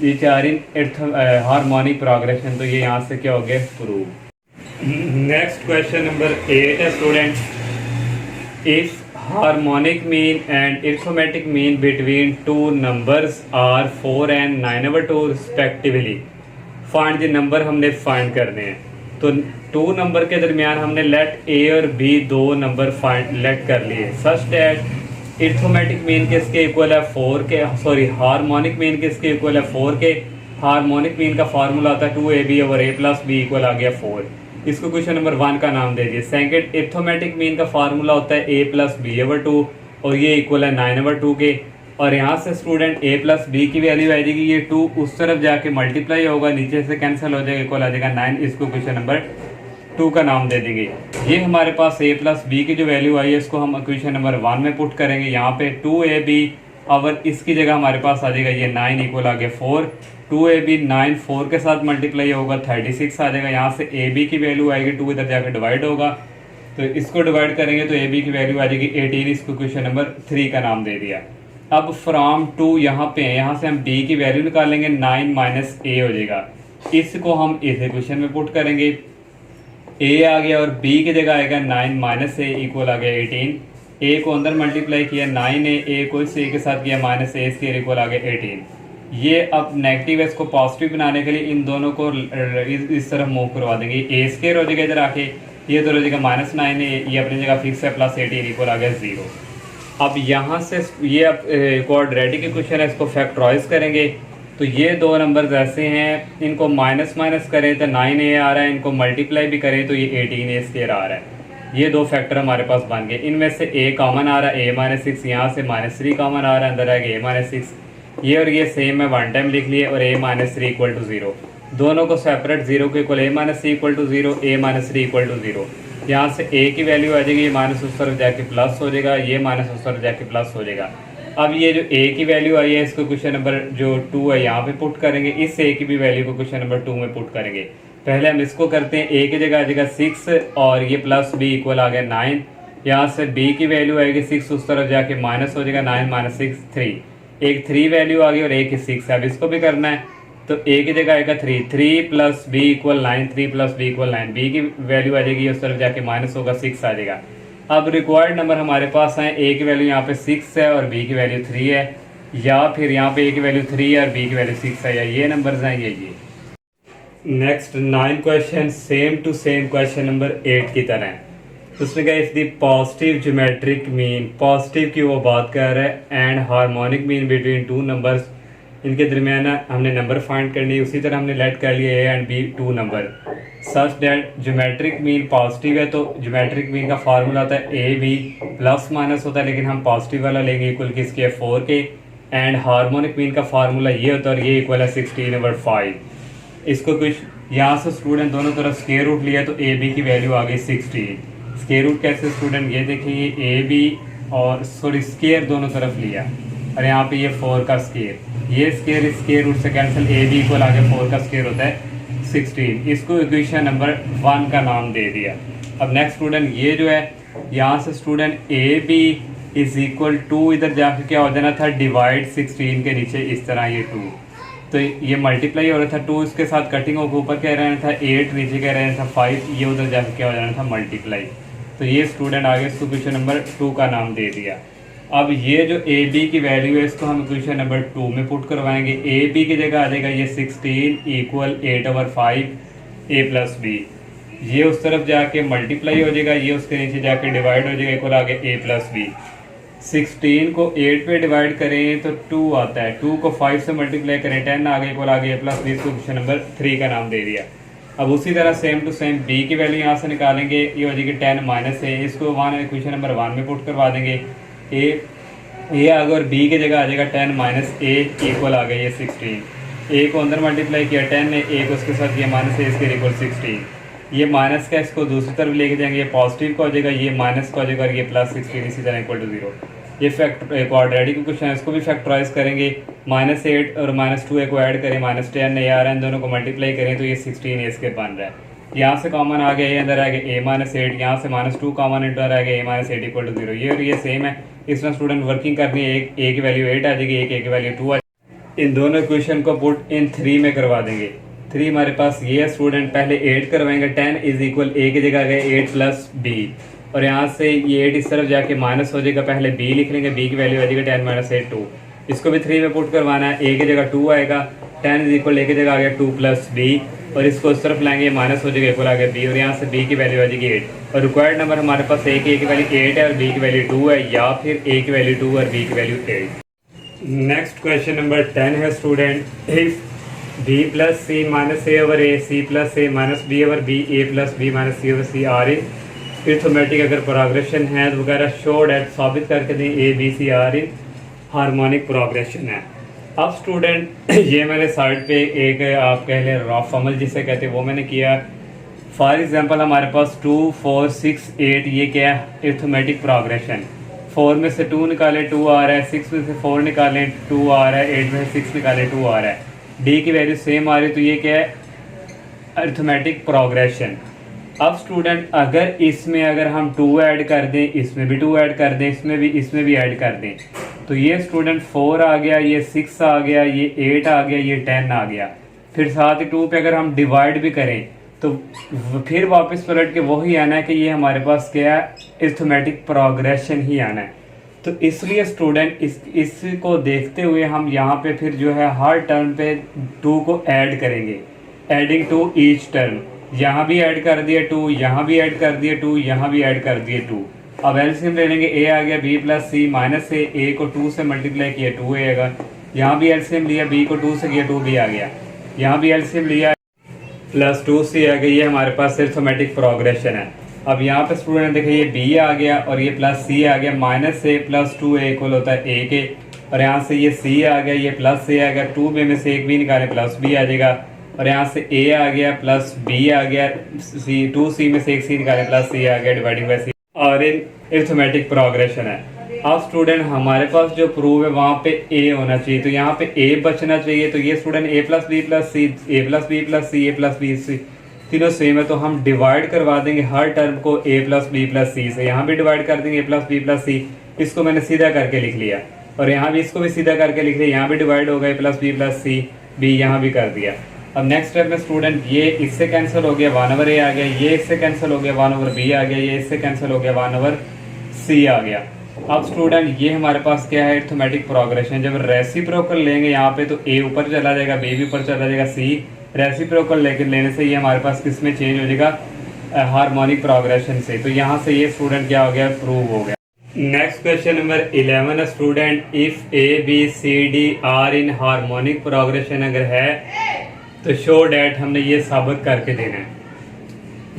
ये चार इन हार्मोनिक प्रोग्रेशन। तो ये यहाँ से क्या हो गया, प्रूव। नेक्स्ट क्वेश्चन नंबर 8 है student, if harmonic mean and arithmetic mean between two numbers are 4 and 9/2 respectively, find the number हमने फाइंड करने हैं। तो 2 नंबर के दरमियान हमने लेट ए और बी 2 नंबर फाइंड लेट कर लिए, सच दैट arithmetic mean किसके इक्वल है 4 के, सॉरी हार्मोनिक मीन किसके इक्वल है 4 के। हार्मोनिक मीन का फार्मूला होता है 2ab over a plus B equal आ गया 4। इसको क्वेश्चन नंबर 1 का नाम दे दिए। सेकंड अरिथमेटिक मीन का फार्मूला होता है a प्लस बी ओवर 2 और ये इक्वल है 9/2 के। और यहाँ से स्टूडेंट a प्लस बी की वैल्यू आ जाएगी, ये 2 उस तरफ जाके मल्टीप्लाई होगा, नीचे से कैंसिल हो जाएगा, इक्वल आ जाएगा 9। इसको क्वेश्चन नंबर 2 का नाम दे देंगे। ये हमारे पास a प्लस बी की जो वैल्यू आई है इसको हम क्वेश्चन नंबर 1 में पुट करेंगे। यहाँ पे 2ab और इसकी जगह हमारे पास आ जाएगा ये 9 इक्वल आ गया 4। 2ab 9 4 के साथ मल्टीप्लाई होगा 36 आ जाएगा। यहाँ से ab की वैल्यू आएगी 2 इधर जाकर डिवाइड होगा, तो इसको डिवाइड करेंगे तो ab की वैल्यू आ जाएगी 18। इसको क्वेश्चन नंबर 3 का नाम दे दिया। अब फ्रॉम 2 यहाँ पे है, यहाँ से हम b की वैल्यू निकालेंगे, 9 माइनस a हो जाएगा। इसको हम इस इक्वेशन में पुट करेंगे, a आ गया और b की जगह आएगा 9 माइनस a इक्वल आ गया 18। a को अंदर मल्टीप्लाई किया 9 a को इस a के साथ किया माइनस a स्क्वायर इक्वल आ गया 18। ये अब नेगेटिव है, इसको पॉजिटिव बनाने के लिए इन दोनों को इस तरफ मूव करवा देंगे। ए स्क्वायर हो जाएगा इधर आके, ये तो हो जाएगा माइनस 9 है, ये अपनी जगह फिक्स है, प्लस 18 इक्वल आ गया 0। अब यहाँ से ये अब क्वाड्रेटिक इक्वेशन है, इसको फैक्टराइज करेंगे तो ये 2 नंबर्स ऐसे हैं, इनको माइनस माइनस करें तो 9a आ रहा है, इनको मल्टीप्लाई भी करें तो ये 18a स्क्वायर आ रहा है। ये 2 फैक्टर हमारे पास बन गए। इनमें से a कॉमन आ रहा है, a माइनस 6, यहाँ से -3 कॉमन आ रहा है, अंदर आएगा a माइनस 6। ये और ये सेम है, 1 टाइम लिख लिए, और a माइनस 3 इक्वल टू 0। दोनों को सेपरेट 0 के equal, a minus 3 equal to 0, a minus 3 equal to 0। यहाँ से a की वैल्यू आ जाएगी, ये माइनस उस तरफ जाके प्लस हो जाएगा, ये माइनस उस तरफ जाके प्लस हो जाएगा। अब ये जो a की वैल्यू आई है इसको क्वेश्चन नंबर जो 2 है यहाँ पे पुट करेंगे, इस a की भी वैल्यू को क्वेश्चन नंबर 2 में पुट करेंगे। पहले हम इसको करते हैं, a की जगह आ जाएगा 6 और ये प्लस b इक्वल आ गया 9। यहाँ से b की वैल्यू आएगी 6 उस तरफ जाके माइनस हो जाएगा, 9 माइनस 6 3, एक 3 वैल्यू आ गई और एक 6 है। अब इसको भी करना है तो a की जगह आएगा 3 plus b equal 9, 3 plus b equal 9, b की वैल्यू आ जाएगी उस तरफ जाके माइनस होगा, 6 आ जाएगा। अब रिक्वायर्ड नंबर हमारे पास है, a की वैल्यू यहाँ पे 6 है और b की वैल्यू 3 है, या फिर यहाँ पे a की वैल्यू 3 है और b की वैल्यू 6 है, या ये नंबर्स हैं ये। Next 9 question same to same question number 8 की तरह है। उसने कहा if the positive geometric mean, positive की वो बात कर रहा है, and harmonic mean between 2 numbers, इनके दरमियान हमने नंबर फाइंड करनी है। उसी तरह हमने लेट कर लिया a and b 2 number, such that geometric mean positive है। तो ज्योमेट्रिक मीन का फार्मूला होता है a b प्लस माइनस होता है, लेकिन हम पॉजिटिव वाला लेंगे इक्वल किसके 4 के। एंड हार्मोनिक मीन का फार्मूला ये होता है और ये इक्वल है 16/5। इसको कुछ यहाँ से स्टूडेंट दोनों तरफ स्क्वायर रूट लिया तो a b की वैल्यू आ गई 16। स्क्वायर रूट कैसे स्टूडेंट, ये देखिए a b और सॉरी स्क्वायर दोनों तरफ लिया और यहाँ पे ये 4 का स्क्वायर, ये स्क्वायर स्क्वायर रूट से कैंसिल, a b इक्वल आगे 4 का स्क्वायर होता है 16, इसको इक्वेशन नंबर 1 का नाम दे दिया। अब नेक्स्ट स्टूडेंट ये जो है यहाँ से student A B is equal to, इधर जाके क्या हो जाना था डिवाइड 16 के नीचे इस तरह ये 2, तो ये मल्टीप्लाई हो रहा था 2 इसके साथ कटिंग होकर ऊपर कह रहना था 8, नीचे कह रहना था 5, ये उधर जाके क्या हो जाना था मल्टीप्लाई। तो ये स्टूडेंट आगे इसको क्वेश्चन नंबर 2 का नाम दे दिया। अब ये जो ए बी की वैल्यू है इसको हम क्वेश्चन नंबर 2 में पुट करवाएंगे। ए बी की जगह आ जाएगा ये 16 इक्वल 8/5 ए प्लस बी, ये उस तरफ जाके मल्टीप्लाई हो जाएगा, ये उसके नीचे जाके डिवाइड हो जाएगा, इक्वल आगे ए प्लस बी। 16 को 8 पे डिवाइड करें तो 2 आता है, 2 को 5 से मल्टीप्लाई करें 10 आ गया, इक्वल आगे ए प्लस बी, इसको क्वेश्चन नंबर 3 का नाम दे दिया। अब उसी तरह सेम टू सेम बी की वैल्यू यहाँ से निकालेंगे, ये हो जाएगी 10 माइनस ए, इसको क्वेश्चन नंबर 1 में पुट करवा देंगे। ए आ गया और बी की जगह आ जाएगा 10 माइनस ए इक्वल आ गया ये 16, ए को अंदर मल्टीप्लाई किया 10 ने, ए को उसके साथ ये माइनस ए इसके इक्वल 16, ये माइनस का इसको दूसरी तरफ लेके जाएंगे, ये पॉजिटिव का हो जाएगा, ये माइनस का हो जाएगा और ये प्लस 16 इसी तरह इक्वल टू 0। ये क्वाड्रेटिक क्वेश्चन है, इसको भी फैक्टराइज करेंगे, -8 और -2 को ऐड करें, -10 ये आ रहा है, इन दोनों को मल्टीप्लाई करें तो ये 16 इसके बन रहा है। यहाँ से कॉमन आ गया, ये अंदर आ गया a-8, यहाँ से -2 कॉमन इंटर आ गया a-8 इक्वल टू 0, ये और ये सेम है। इसमें स्टूडेंट वर्किंग करनी है, एक ए की वैल्यू 8 आ जाएगी, एक ए की वैल्यू 2 आ जाएगी। इन दोनों इक्वेशन को पुट इन 3 में करवा देंगे। 3 हमारे पास ये है स्टूडेंट, पहले 8 करवाएंगे, 10 इज इक्वल ए की जगह आ गया 8 प्लस बी, और यहाँ से ये 8 इस तरफ जाके माइनस हो जाएगा, पहले बी लिख लेंगे, बी की वैल्यू आ जाएगी 10 माइनस 8 2, इसको भी 3 में पुट करवाना है, ए की जगह 2 आएगा, 10 इज इक्वल ए की जगह आ गया 2 प्लस बी, और इसको इस तरफ लाएंगे माइनस हो जाएगा, इक्वल आ गया बी, और यहाँ से बी की वैल्यू आ जाएगी 8, और रिक्वायर्ड नंबर हमारे पास ए की वैल्यू 8 है और बी की वैल्यू 2 है, या फिर ए की वैल्यू 2 और बी की वैल्यू 8। नेक्स्ट क्वेश्चन नंबर 10 है student, if B plus C minus A over A, C plus A minus B over B, A plus B minus C over C are in arithmetic अगर progression है तो वगैरह show that साबित करके दें A B C are in harmonic progression है। अब student ये मैंने साइड पे एक आप कह लें रॉ फॉर्मल जिसे कहते हैं वो मैंने किया। फॉर एग्जांपल हमारे पास 2 4 6 8 ये क्या है अरिथमेटिक प्रोग्रेशन, 4 में से 2 निकालें 2 आ रहा है, 6 में से 4 निकालें 2 आ रहा है, 8 में से 6 निकालें 2 आ रहा है, डी की वैल्यू सेम आ रही है, तो ये क्या है अरिथमेटिक प्रोग्रेशन। अब स्टूडेंट अगर इसमें अगर हम 2 ऐड कर दें, इसमें भी 2 ऐड कर दें, इसमें भी ऐड कर दें, तो ये स्टूडेंट 4 आ गया, ये 6 आ गया, ये 8 आ गया, ये 10 आ गया। फिर साथ ही 2 पे अगर हम डिवाइड भी करें तो फिर वापस पलट के वही आना है कि ये हमारे पास क्या है अरिथमेटिक प्रोग्रेशन ही आना है। तो इसलिए स्टूडेंट इसको देखते हुए हम यहाँ पे फिर जो है हर टर्म पे 2 को ऐड करेंगे, एडिंग टू ईच टर्म, यहाँ भी ऐड कर दिया 2, यहाँ भी ऐड कर दिया 2, यहाँ भी ऐड कर दिए 2। अब एलसीएम ले लेंगे, ए आ गया बी प्लस सी माइनस ए को 2 से मल्टीप्लाई किया 2 आएगा, यहाँ भी एलसीएम लिया बी को 2 से किया 2 भी आ गया, यहाँ भी एलसीएम लिया प्लस 2 सी आ गई, ये हमारे पास अरिथमेटिक प्रोग्रेशन है। अब यहाँ पे स्टूडेंट देखिए ये बी आ गया और ये प्लस सी आ गया, माइनस ए प्लस 2 ए इक्वल होता है ए के, और यहाँ से ये सी आ गया, ये प्लस ए आ गया, 2 बी में से एक भी निकाले प्लस बी आ जाएगा, और यहाँ से ए आ गया प्लस बी आ गया, सी 2 सी में से एक सी निकाले प्लस सी आ गया डिवाइडिंग बाय सी, और इन अरिथमेटिक प्रोग्रेशन है। अब स्टूडेंट हमारे पास जो प्रूव है वहाँ पे ए होना चाहिए, तो यहाँ पे ए बचना चाहिए, तो ये स्टूडेंट ए प्लस बी प्लस सी, ए प्लस बी प्लस सी, ए प्लस बी सी तीनों सेम है, तो हम डिवाइड करवा देंगे हर टर्म को ए प्लस बी प्लस सी से, यहाँ भी डिवाइड कर देंगे ए प्लस बी प्लस सी, इसको मैंने सीधा करके लिख लिया, और यहाँ भी इसको भी सीधा करके लिख लिया, यहाँ भी डिवाइड हो गया प्लस बी प्लस सी, बी यहाँ भी कर दिया। अब नेक्स्ट स्टेप में स्टूडेंट ये इससे कैंसिल हो गया 1 ओवर ए आ गया, ये इससे कैंसिल हो गया 1 ओवर बी आ गया, ये इससे कैंसिल हो गया 1 ओवर सी आ गया। अब स्टूडेंट ये हमारे पास क्या है अरिथमेटिक प्रोग्रेशन, जब रेसिप्रोकल लेंगे यहाँ पे तो ए ऊपर चला जाएगा, बी भी ऊपर चला जाएगा, सी रेसिप्रोकल लेने से ये हमारे पास किस में चेंज हो जाएगा हार्मोनिक प्रोग्रेशन से, तो यहाँ से ये स्टूडेंट क्या हो गया प्रूव हो गया। Next question number 11 student, if A B C D are in harmonic progression अगर है तो शो डैट हमने ये साबित करके देना है।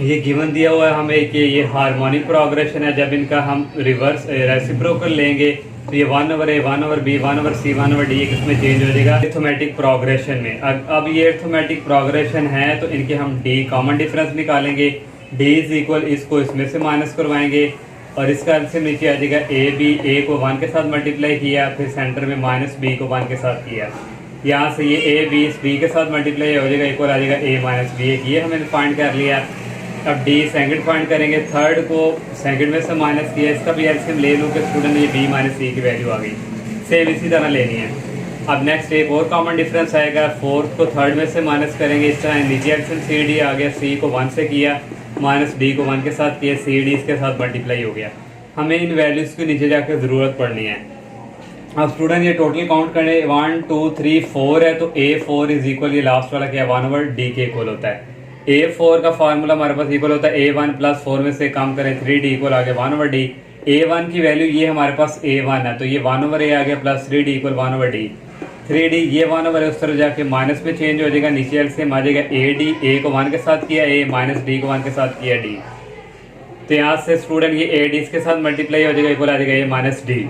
ये गिवन दिया हुआ है हमें कि ये हार्मोनिक प्रोग्रेशन है, जब इनका हम रिवर्स रेसिप्रोकल लेंगे तो ये 1 ओवर ए 1 ओवर बी 1 ओवर सी 1 ओवर डी किसमें चेंज हो जाएगा अरिथमेटिक प्रोग्रेशन में। अब ये अरिथमेटिक प्रोग्रेशन है तो इनके हम डी कॉमन डिफरेंस निकालेंगे, डी इज इक्वल इसको इसमें से माइनस करवाएंगे, और इसका एलसीएम नीचे आ जाएगा ए बी, ए को 1 के साथ मल्टीप्लाई किया, फिर सेंटर में माइनस बी को 1 के साथ किया, यहाँ से ये ए बी इस बी के साथ मल्टीप्लाई हो जाएगा, इक्वल आ जाएगा ए माइनस बी। एक ये हमने फाइंड कर लिया। अब डी सेकंड फाइंड करेंगे, थर्ड को सेकंड में से माइनस किया, इसका भी एलसीएम ले लूँ कि स्टूडेंट ये बी माइनस सी की वैल्यू आ गई। सेम इसी तरह लेनी है। अब नेक्स्ट एक और कॉमन डिफरेंस आएगा, फोर्थ को थर्ड में से माइनस करेंगे, इस तरह नीचे एलसीएम सी डी आ गया, सी को 1 से किया, माइनस डी को 1 के साथ किया, सी डी इसके साथ मल्टीप्लाई हो गया। हमें इन वैल्यूज़ की नीचे जाकर ज़रूरत पड़नी है। अब स्टूडेंट ये टोटल काउंट करें, 1 2 3 4 है, तो A4 इज इक्वल, ये लास्ट वाला क्या 1 ओवर डी के इक्वल होता है। A4 का फार्मूला हमारे पास इक्वल होता है A1 प्लस 4 में से कम करें 3D इक्वल आ गया 1 ओवर डी। A1 की वैल्यू ये हमारे पास A1 है, तो ये 1 ओवर A आ गया plus 3D equal 1 over D. 3D ये 1 ओवर उस तरह जाके माइनस में चेंज हो जाएगा, नीचे एलसीएम आ जाएगा AD, A को 1 के साथ किया A माइनस D को 1 के साथ किया D। तो यहाँ से स्टूडेंट ये AD इसके साथ मल्टीप्लाई हो जाएगा, इक्वल आ जाएगा A माइनस D।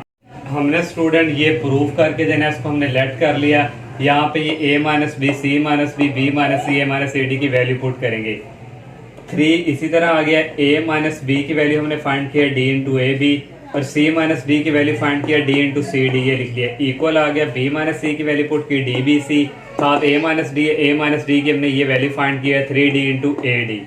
हमने स्टूडेंट ये प्रूव करके देना है, इसको हमने लेट कर लिया। यहाँ पे ये A minus B, C minus B, B minus C, A minus A D की वैल्यू पुट करेंगे। 3 इसी तरह आ गया, A माइनस बी की वैल्यू हमने फाइंड किया D इंटू ए बी, और C माइनस डी की वैल्यू फाइंड किया D इंटू सी डी, ये लिख लिया। इक्वल आ गया, B माइनस सी की वैल्यू पुट की D बी सी, साथ A माइनस डी की हमने ये वैल्यू फाइंड किया 3D इंटू ए डी,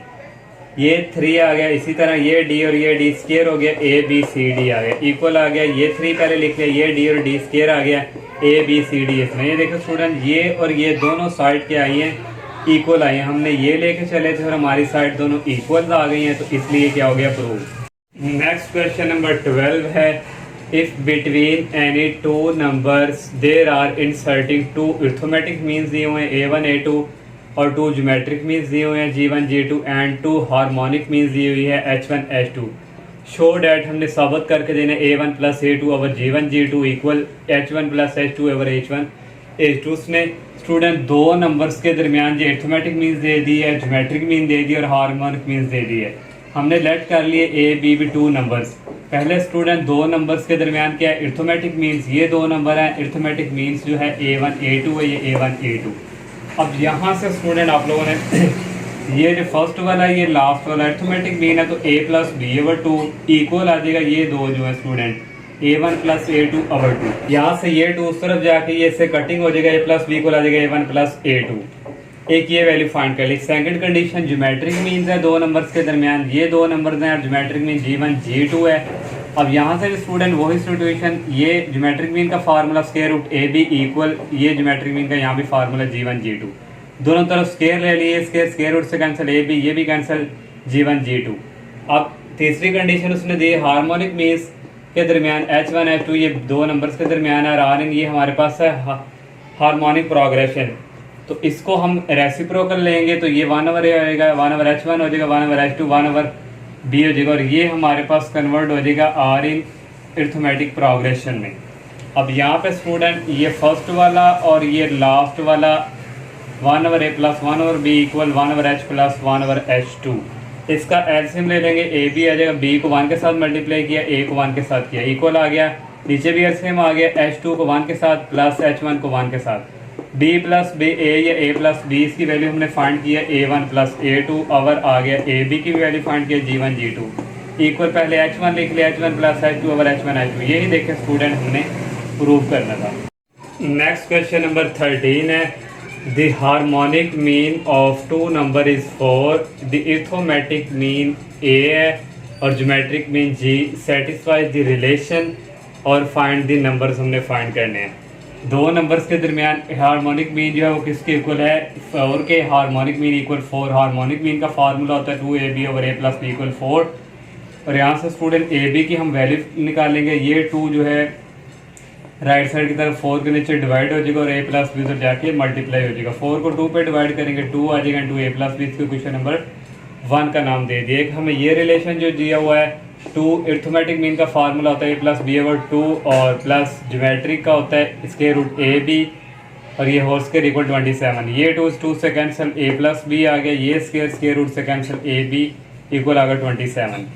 ये 3 आ गया। इसी तरह ये D और ये D स्क्वायर हो गया, A B C D आ गया, इक्वल आ गया। ये 3 पहले लिख लिया, ये D और D स्क्वायर आ गया, A B C D इसमें। ये देखो स्टूडेंट, ये और ये दोनों साइड के आई हैं, इक्वल आई हैं। हमने ये लेके चले थे और हमारी साइड दोनों इक्वल आ गई हैं, तो इसलिए क्या हो गया प्रूव। नेक्स्ट क्वेश्चन नंबर 12 है, if between any two numbers there are inserting two arithmetic means दिए हुए हैं A1 A2 और 2 ज्योमेट्रिक मीन्स दिए हुए हैं G1 G2 and 2 harmonic means the हुई है H1 H2। शो डैट हमने साबित करके देना A1 plus A2 over G1 G2 equal H1 plus H2 over H1 H2। उसने स्टूडेंट दो नंबर्स के दरमियान जो अरिथमेटिक मीन्स दे दी है, ज्योमेट्रिक मीन दे दी और हार्मोनिक मीन्स दे दी है। हमने लेट कर लिए A B भी 2 नंबर्स। पहले स्टूडेंट दो नंबर्स के दरमियान क्या है, अरिथमेटिक मीन्स ये दो नंबर हैं, अरिथमेटिक मीन्स जो है A1 A2 है, ये A1 A2। अब यहाँ से स्टूडेंट आप लोगों ने ये जो फर्स्ट वाला है, ये लास्ट वाला अरिथमेटिक मीन है, तो A plus B over 2 equal आ जाएगा ये दो जो है student A1 plus A2 over 2। यहाँ से ये 2 उस तरफ जाके ये से कटिंग हो जाएगा, A प्लस बी इक्वल आ जाएगा A1 प्लस A2। एक ये वैल्यू फाइंड कर ली। सेकंड कंडीशन ज्योमेट्रिक मीन्स है दो नंबर्स के दरमियान, ये दो नंबर्स हैं, ज्योमेट्रिक मीन G1 G2 है। अब यहाँ से स्टूडेंट वही सिचुएशन, ये ज्योमेट्रिक मीन का formula square root A B equal ये ज्योमेट्रिक मीन का यहाँ भी फार्मूला G1 G2, दोनों तरफ स्क्वायर ले लिए, स्क्वायर रूट से कैंसिल ए बी, ये भी कैंसिल G1 G2। अब तीसरी कंडीशन उसने दी हार्मोनिक मीन्स के दरमियान H1 H2, ये दो नंबर्स के दरमियान है, आर इन ये हमारे पास है हार्मोनिक प्रोग्रेशन, तो इसको हम रेसिप्रोकल लेंगे, तो ये 1 ओवर ए होगा, 1 ओवर H1 हो जाएगा, 1 ओवर H2, 1 ओवर बी हो जाएगा, और ये हमारे पास कन्वर्ट हो जाएगा आर इन अरिथमेटिक प्रोग्रेशन में। अब यहाँ पे स्टूडेंट ये फर्स्ट वाला और ये लास्ट वाला 1 over A plus 1 over B equal 1 over H plus 1 over H2, इसका एलसीएम ले लेंगे, ए बी आ जाएगा, बी को 1 के साथ मल्टीप्लाई किया, ए को 1 के साथ किया, इक्वल आ गया। नीचे भी एलसीएम आ गया, H2 को 1 के साथ प्लस H1 को 1 के साथ, b प्लस बी ए या a प्लस बी, इसकी वैल्यू हमने फाइंड किया A1 प्लस A2 ओवर आ गया, ए बी की वैल्यू फाइंड किया G1 G2 इक्वल, पहले H1 लिख लिया, H1 plus H2 over H1 H2। यही देखे स्टूडेंट हमने प्रूव करना था। नेक्स्ट क्वेश्चन नंबर 13 है, the harmonic mean of two number is 4, the arithmetic mean a है और geometric mean G, satisfies the relation और फाइंड द नंबर्स हमने फाइंड करने हैं। दो नंबर्स के दरमियान हार्मोनिक मीन जो है वो किसके इक्वल है, 4 के harmonic mean equal 4। Harmonic mean का फार्मूला होता है 2ab over a plus B equal 4, और यहाँ से स्टूडेंट ab की हम वैल्यू निकालेंगे, ये 2 जो है राइट साइड की तरफ 4 के नीचे डिवाइड हो जाएगा और a प्लस बी उधर जाके मल्टीप्लाई हो जाएगा। 4 को 2 पे डिवाइड करेंगे 2 आ जाएगा, 2a प्लस बी, इसको क्वेश्चन नंबर 1 का नाम दे दिया। एक हमें ये रिलेशन जो दिया हुआ है 2 अरिथमेटिक मीन का फार्मूला होता है a प्लस बी ओवर 2 और प्लस ज्योमेट्रिक का होता है स्क्वायर रूट ए बी और ये होल स्क्वायर इक्वल 27। ये 2 से कैंसिल a प्लस बी आ गया, ये स्क्वायर रूट से कैंसिल ए बी इक्वल आ गया 27।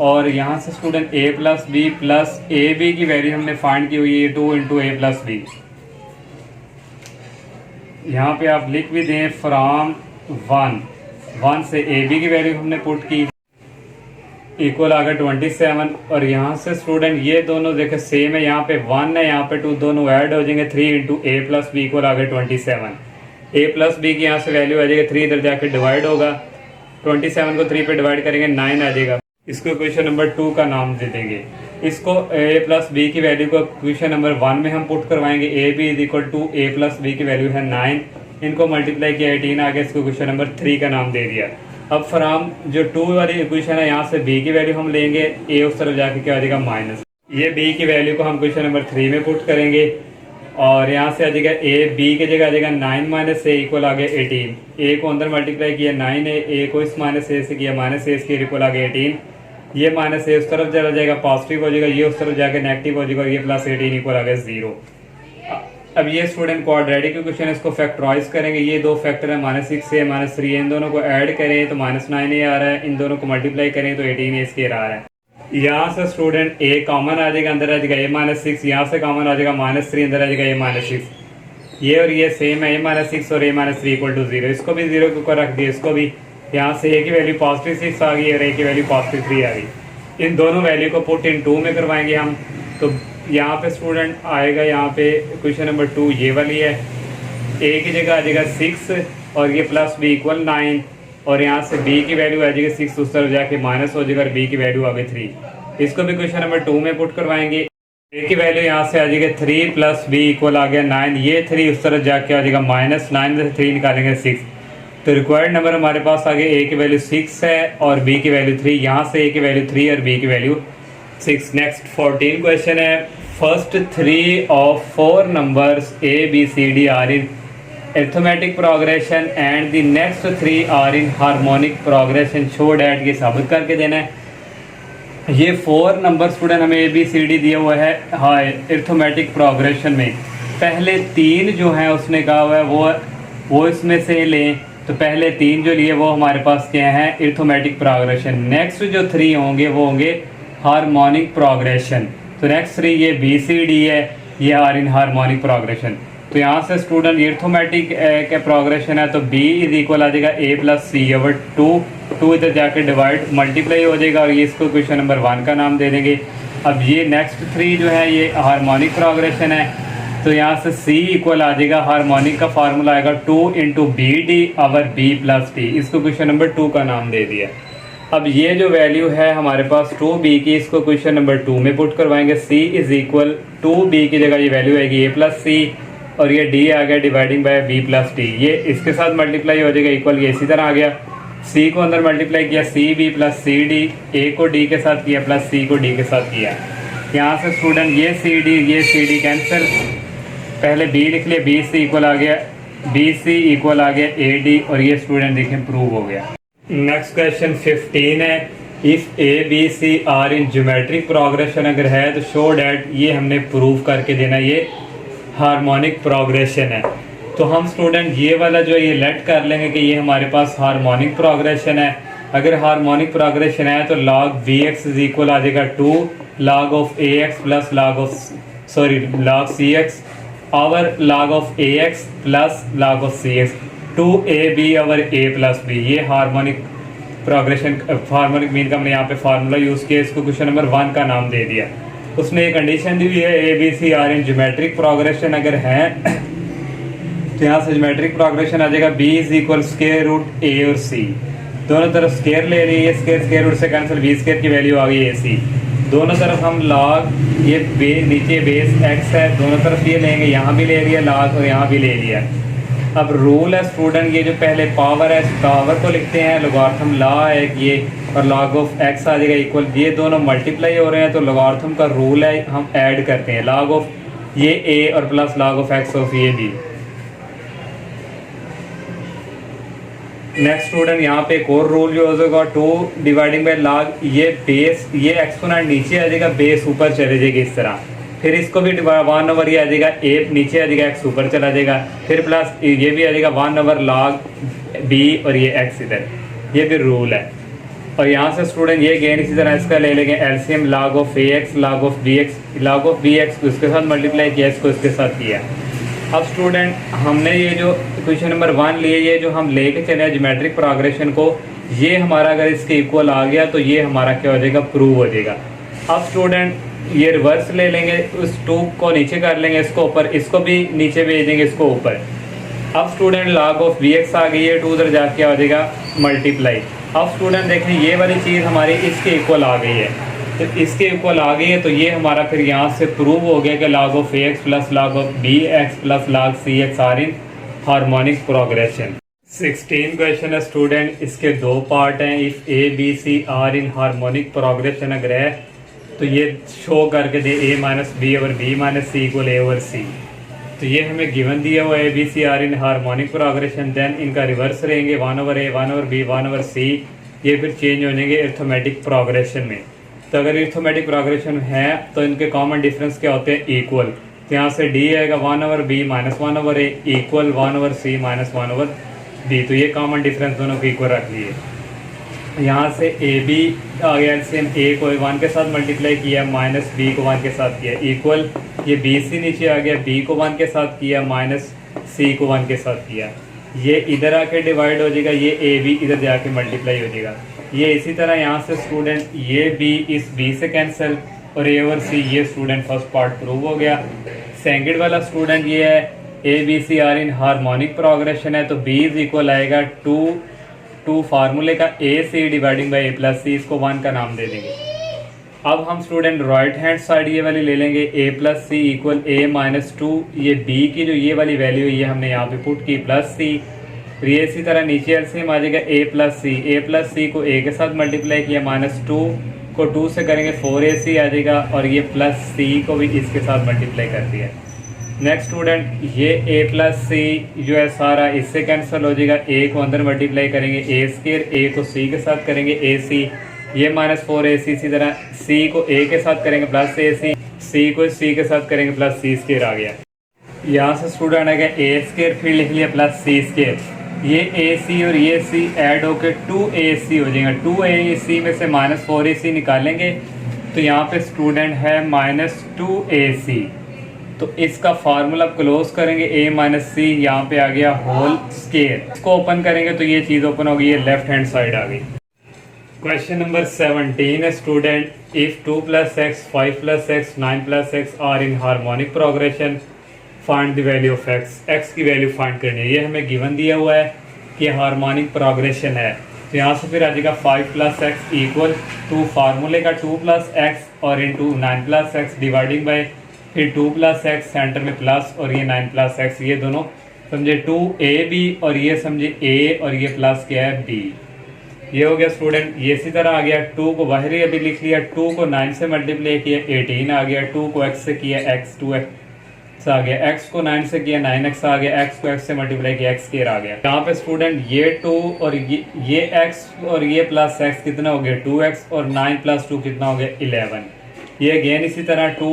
और यहाँ से student a plus B plus A B की वैल्यू हमने फाइंड की हुई है 2 इंटू ए प्लस बी। यहाँ पे आप लिख भी दें फ्रॉम 1 से ए बी की वैल्यू हमने पुट की, इक्वल आ गया 27। और यहाँ से स्टूडेंट ये दोनों देखे सेम है, यहाँ पे 1 है, यहाँ पे 2, दोनों ऐड हो जाएंगे। 3 इंटू ए प्लस बी इक्वल आ गया 27। ए प्लस बी की यहाँ से वैल्यू आ जाएगी 3, इधर जाके डिवाइड होगा, 27 को 3 पे डिवाइड करेंगे 9 आ जाएगा। इसको क्वेश्चन नंबर 2 का नाम दे देंगे। इसको ए प्लस बी की वैल्यू को क्वेश्चन नंबर 1 में हम पुट करवाएंगे। A B is equal to A plus B की वैल्यू है 9, इनको मल्टीप्लाई किया 18 आ गया। इसको क्वेश्चन नंबर 3 का नाम दे दिया। अब फ्रॉम जो 2 वाली इक्वेशन है, यहाँ से b की वैल्यू हम लेंगे, a उस तरफ जाके क्या आ जाएगा माइनस। ये b की वैल्यू को हम क्वेश्चन नंबर 3 में पुट करेंगे और यहाँ से आ जाएगा a b की जगह आ जाएगा 9 माइनस a इक्वल आ गया 18। a को अंदर मल्टीप्लाई किया 9 है, a को इस माइनस a से किया माइनस a इसके इक्वल आ गया 18। ये माइनस a उस तरफ चला जाएगा पॉजिटिव हो जाएगा, ये उस तरफ जाके नेगेटिव हो जाएगा, ये प्लस 18 इक्वल आ गया 0। अब ये स्टूडेंट क्वाड्रेटिक इक्वेशन इसको फैक्टराइज करेंगे। ये दो फैक्टर है -6 है -3 है, इन दोनों को ऐड करें तो -9 आ रहा है, इन दोनों को मल्टीप्लाई करें तो 18 स्क्वायर आ रहा है। यहाँ से स्टूडेंट a कॉमन आ जाएगा, अंदर आ जाएगा a -6, यहाँ से कॉमन आ जाएगा -3, अंदर आ जाएगा a -6। ये और ये सेम है, a-6 और a-3 इक्वल टू 0। इसको भी 0 के ऊपर रख दिया, इसको भी। यहाँ से a की वैल्यू +6 आ गई और a की वैल्यू +3 आ गई। इन दोनों वैल्यू को पुट इन 2 में करवाएंगे हम। तो यहाँ पे स्टूडेंट आएगा, यहाँ पे क्वेश्चन नंबर 2 ये वाली है, a की जगह आ जाएगा 6 और ये प्लस b इक्वल 9 और यहाँ से b की वैल्यू आ जाएगी 6 उस तरफ जाके माइनस हो जाएगा और b की वैल्यू आ गई 3। इसको भी क्वेश्चन नंबर 2 में पुट करवाएंगे। a की वैल्यू यहाँ से आ जाएगी 3 प्लस b इक्वल आ गया 9, ये 3 उस तरफ जाके आ जाएगा -9 में से 3 निकालेंगे 6। तो रिक्वायर्ड नंबर हमारे पास आ गया a की वैल्यू 6 है और b की वैल्यू 3। यहाँ से a की वैल्यू 3 और b की वैल्यू 6। नेक्स्ट 14 क्वेश्चन है। First 3 of 4 numbers a b c d are in arithmetic progression and the next 3 are in harmonic progression show that, ये साबित करके देना है। ये 4 नंबर स्टूडेंट हमें a b c d दिया हुआ है अरिथमेटिक प्रोग्रेशन में। पहले 3 जो है उसने कहा हुआ है वो इसमें से लें, तो पहले 3 जो लिए वो हमारे पास क्या है अरिथमेटिक प्रोग्रेशन। नेक्स्ट जो 3 होंगे वो होंगे हार्मोनिक प्रोग्रेशन। तो नेक्स्ट 3 ये बी सी डी है, ये आर इन हार्मोनिक प्रोग्रेशन। तो यहाँ से स्टूडेंट अरिथमेटिक के प्रोग्रेशन है, तो b इज इक्वल आ जाएगा a प्लस सी ओवर 2 इधर जाके डिवाइड मल्टीप्लाई हो जाएगा और ये इसको क्वेश्चन नंबर 1 का नाम दे देंगे। अब ये नेक्स्ट 3 जो है ये हार्मोनिक प्रोग्रेशन है, तो यहाँ से c इक्वल आ जाएगा, हार्मोनिक का फार्मूला आएगा 2 into B D over b plus T. इसको क्वेश्चन नंबर 2 का नाम दे दिया। अब ये जो वैल्यू है हमारे पास 2b की, इसको क्वेश्चन नंबर 2 में पुट करवाएंगे। c इज इक्वल 2b की जगह ये वैल्यू आएगी a प्लस सी और ये d आ गया dividing by b plus T. ये इसके साथ मल्टीप्लाई हो जाएगा इक्वल, ये इसी तरह आ गया। c को अंदर मल्टीप्लाई किया c b plus C D, a को d के साथ किया प्लस c को d के साथ किया। यहाँ से स्टूडेंट ये सी डी कैंसिल, पहले b लिख लिया, बी सी इक्वल आ गया bc इक्वल आ गया ad और ये स्टूडेंट देखें प्रूव हो गया। नेक्स्ट क्वेश्चन 15 है। If A B C are in geometric progression अगर है तो शो डैट, ये हमने प्रूव करके देना, ये हार्मोनिक प्रोग्रेशन है। तो हम स्टूडेंट ये वाला जो ये लेट कर लेंगे कि ये हमारे पास हार्मोनिक प्रोग्रेशन है। अगर हार्मोनिक प्रोग्रेशन है तो log vx इज इक्वल आ जाएगा 2 log of ax plus log cx over log of ax plus log of cx 2ab over a plus b। ये हार्मोनिक प्रोग्रेशन हार्मोनिक मीन का हमने यहाँ पे फार्मूला यूज़ किया, इसको क्वेश्चन नंबर 1 का नाम दे दिया। उसने ये कंडीशन दी हुई है A B C are in geometric progression अगर है तो यहाँ से ज्योमेट्रिक प्रोग्रेशन आ जाएगा b is equal square root a और c, दोनों तरफ स्क्वायर ले रही है, स्क्वायर रूट से कैंसिल, b स्क्वायर की वैल्यू आ गई ac। दोनों तरफ हम log ये नीचे बेस x है, दोनों तरफ ये लेंगे, यहाँ भी ले लिया log और यहाँ भी ले लिया। अब रूल है स्टूडेंट, ये जो पहले पावर है पावर को लिखते हैं, लोगार्थम ला है ये और log ऑफ x आ जाएगा इक्वल, ये दोनों मल्टीप्लाई हो रहे हैं तो लोगार्थम का रूल है हम ऐड करते हैं, log ऑफ ये a और plus log of x of ये b। नेक्स्ट स्टूडेंट यहाँ पे एक और रूल जो होगा 2 डिवाइडिंग बाय log, ये बेस ये एक्सपोनेंट नीचे आ जाएगा, बेस ऊपर चले जाएगी इस तरह, फिर इसको भी 1 ओवर ये आ जाएगा, a नीचे आ जाएगा, x ऊपर चला जाएगा, फिर प्लस ये भी आ जाएगा 1 ओवर log b और ये x इधर, ये भी रूल है। और यहाँ से स्टूडेंट ये गेन इसी तरह इसका ले लेंगे LCM log of ax log of bx को इसके साथ मल्टीप्लाई किया, इसको इसके साथ किया। अब स्टूडेंट हमने ये जो क्वेश्चन नंबर 1 लिए, ये जो हम लेके चले ज्योमेट्रिक प्रोग्रेशन को, ये हमारा अगर इसके इक्वल आ गया तो ये हमारा क्या हो जाएगा, प्रूव हो जाएगा। अब स्टूडेंट ये रिवर्स ले लेंगे, उस 2 को नीचे कर लेंगे, इसको ऊपर, इसको भी नीचे भेज देंगे, इसको ऊपर। अब स्टूडेंट log ऑफ bx आ गई है, 2 उधर जाके आ जाएगा मल्टीप्लाई। अब स्टूडेंट देखें ये वाली चीज़ हमारी इसके इक्वल आ गई है, तो इसके इक्वल आ गई है तो ये हमारा फिर यहाँ से प्रूव हो गया कि log of ax plus log of bx plus log cx are in harmonic progression. 16 question है स्टूडेंट, इसके 2 पार्ट हैं। If A B C are in harmonic progression अगर है तो ये शो करके दे a minus B over B minus C equal A over C. तो ये हमें गिवन दिया हुआ है B C are in harmonic progression, then इनका रिवर्स रहेंगे 1 ओवर ए 1 ओवर बी 1 ओवर सी, ये फिर चेंज हो जाएंगे अरिथमेटिक प्रोग्रेशन में। तो अगर अरिथमेटिक प्रोग्रेशन है तो इनके कॉमन डिफरेंस क्या होते हैं, इक्वल। तो यहाँ से डी आएगा 1 ओवर बी माइनस 1 ओवर ए इक्वल 1 ओवर सी माइनस 1 ओवर बी। तो ये कॉमन डिफरेंस दोनों को इक्वल रख लिए। यहाँ से ए बी आ गया, सेम ए को 1 के साथ मल्टीप्लाई किया, माइनस बी को 1 के साथ किया, इक्वल ये बी सी नीचे आ गया, बी को 1 के साथ किया, माइनस सी को 1 के साथ किया। ये इधर आके डिवाइड हो जाएगा, ये ए बी इधर जाके मल्टीप्लाई हो जाएगा। ये इसी तरह यहाँ से स्टूडेंट ये बी इस बी से कैंसिल और ए ओवर सी, ये स्टूडेंट फर्स्ट पार्ट प्रूव हो गया। सेकंड वाला स्टूडेंट ये है A B C are in harmonic progression है, तो बी इज इक्वल आएगा टू फार्मूले का A C dividing by A plus C, इसको 1 का नाम दे देंगे। अब हम स्टूडेंट राइट हैंड साइड ये वाली ले लेंगे, ए प्लस सी इक्वल ए माइनस 2, ये बी की जो ये वाली वैल्यू ये हमने यहाँ पे पुट की प्लस सी। फिर ये इसी तरह नीचे एलसीएम आ जाएगा ए प्लस सी को ए के साथ मल्टीप्लाई किया, माइनस 2 को 2 से करेंगे 4ac आ जाएगा, और ये प्लस सी को भी इसके साथ मल्टीप्लाई कर दिया। नेक्स्ट स्टूडेंट ये a प्लस सी जो है सारा इससे कैंसिल हो जाएगा, a को अंदर मल्टीप्लाई करेंगे a स्क्वायर, a को c के साथ करेंगे ac, ये माइनस 4ac, इसी तरह c को a के साथ करेंगे प्लस ac, c को c के साथ करेंगे प्लस c स्क्वायर आ गया। यहाँ से स्टूडेंट आ गया a स्क्वायर, फिर लिख लिया प्लस c स्क्वायर, ये ac और ये c ऐड होकर 2ac हो जाएगा। 2ac में से माइनस 4ac निकालेंगे तो यहाँ पे स्टूडेंट है माइनस 2ac, तो इसका फार्मूला क्लोज करेंगे a माइनस सी, यहाँ पे आ गया होल स्क्वायर। इसको ओपन करेंगे तो ये चीज़ ओपन होगी, ये लेफ्ट हैंड साइड आ गई। क्वेश्चन नंबर 17 है student, if 2 plus X 5 plus X 9 plus X are in harmonic progression find the value of X की वैल्यू फाइंड करनी है। ये हमें गिवन दिया हुआ है कि हार्मोनिक प्रोग्रेशन है, तो यहाँ से फिर आ जाएगा 5 प्लस एक्स इक्वल 2 फार्मूले का 2 प्लस एक्स और into 9 plus x dividing by फिर 2 प्लस एक्स सेंटर में प्लस और ये 9 प्लस एक्स, ये दोनों समझे 2ab और ये समझे a और ये प्लस क्या है b। ये हो गया स्टूडेंट। ये इसी तरह आ गया 2 को बाहरी अभी लिख लिया, 2 को 9 से मल्टीप्लाई किया 18 आ गया, 2 को x से किया x 2x आ गया, x को 9 से किया 9x आ गया, x को x से मल्टीप्लाई किया x स्क्वायर आ गया। यहाँ पे स्टूडेंट ये 2 और ये x और ये प्लस x कितना हो गया 2x और 9 प्लस 2 कितना हो गया 11। ये अगेन इसी तरह 2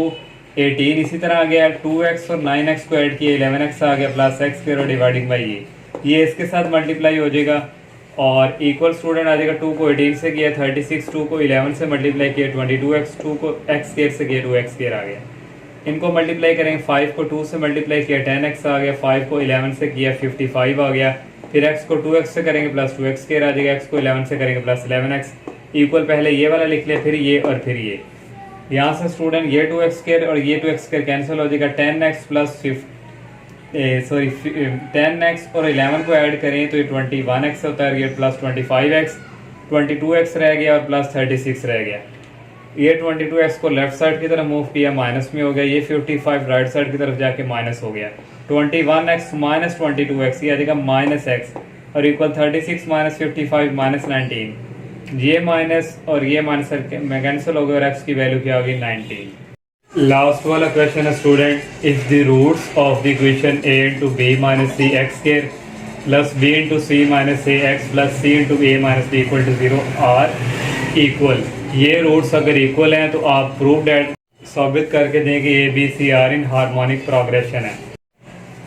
18 इसी तरह आ गया, 2x और 9x को ऐड किया 11x आ गया plus x square dividing by ये इसके साथ मल्टीप्लाई हो जाएगा और इक्वल स्टूडेंट आ जाएगा 2 को 18 से किया 36, 2 को 11 से मल्टीप्लाई किया 22x, 2 को x स्क्वायर से किया 2x स्क्वायर आ गया। इनको मल्टीप्लाई करेंगे, 5 को 2 से मल्टीप्लाई किया 10x आ गया, 5 को 11 से किया 55 आ गया, फिर x को 2x से करेंगे प्लस 2x स्क्वायर आ जाएगा, x को 11 से करेंगे प्लस 11x इक्वल पहले ये वाला लिख लिया, फिर ये और फिर ये। यहाँ से स्टूडेंट ये 2x स्क्वायर और ये 2x स्क्वायर कैंसिल हो जाएगा, 10x प्लस 10x और 11 को ऐड करें तो ये 21x होता है, ये प्लस 25x 22x रह गया और प्लस 36 रह गया। ये 22x को लेफ्ट साइड की तरफ मूव किया माइनस में हो गया, ये 55 राइट साइड की तरफ जाके माइनस हो गया, 21x माइनस 22x ये आ जाएगा माइनस x और इक्वल 36 माइनस 55 माइनस 19, ये माइनस और ये माइनस में कैंसिल हो गया और x की वैल्यू क्या होगी 19। लास्ट वाला क्वेश्चन है student, if the roots of the equation a into B minus C X square plus B into C minus A X plus C into A minus B equal to 0 are equal, ये roots अगर equal हैं तो आप prove that साबित करके दें कि A B C are in harmonic progression है।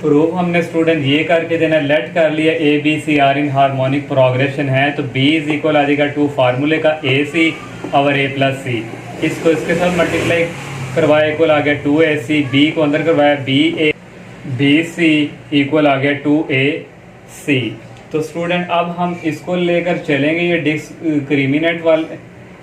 प्रूफ हमने स्टूडेंट ये करके देना, लेट कर लिया A B C are in harmonic progression है तो b इज इक्वल आ जाएगा 2 फार्मूले का ए सी और ए प्लस सी, इसको इसके साथ मल्टीप्लाई करवाया इक्वल आ गया 2ac, b को अंदर करवाया b सी इक्वल आ गया 2ac। तो स्टूडेंट अब हम इसको लेकर चलेंगे, ये डिस्क्रिमिनेंट वाले,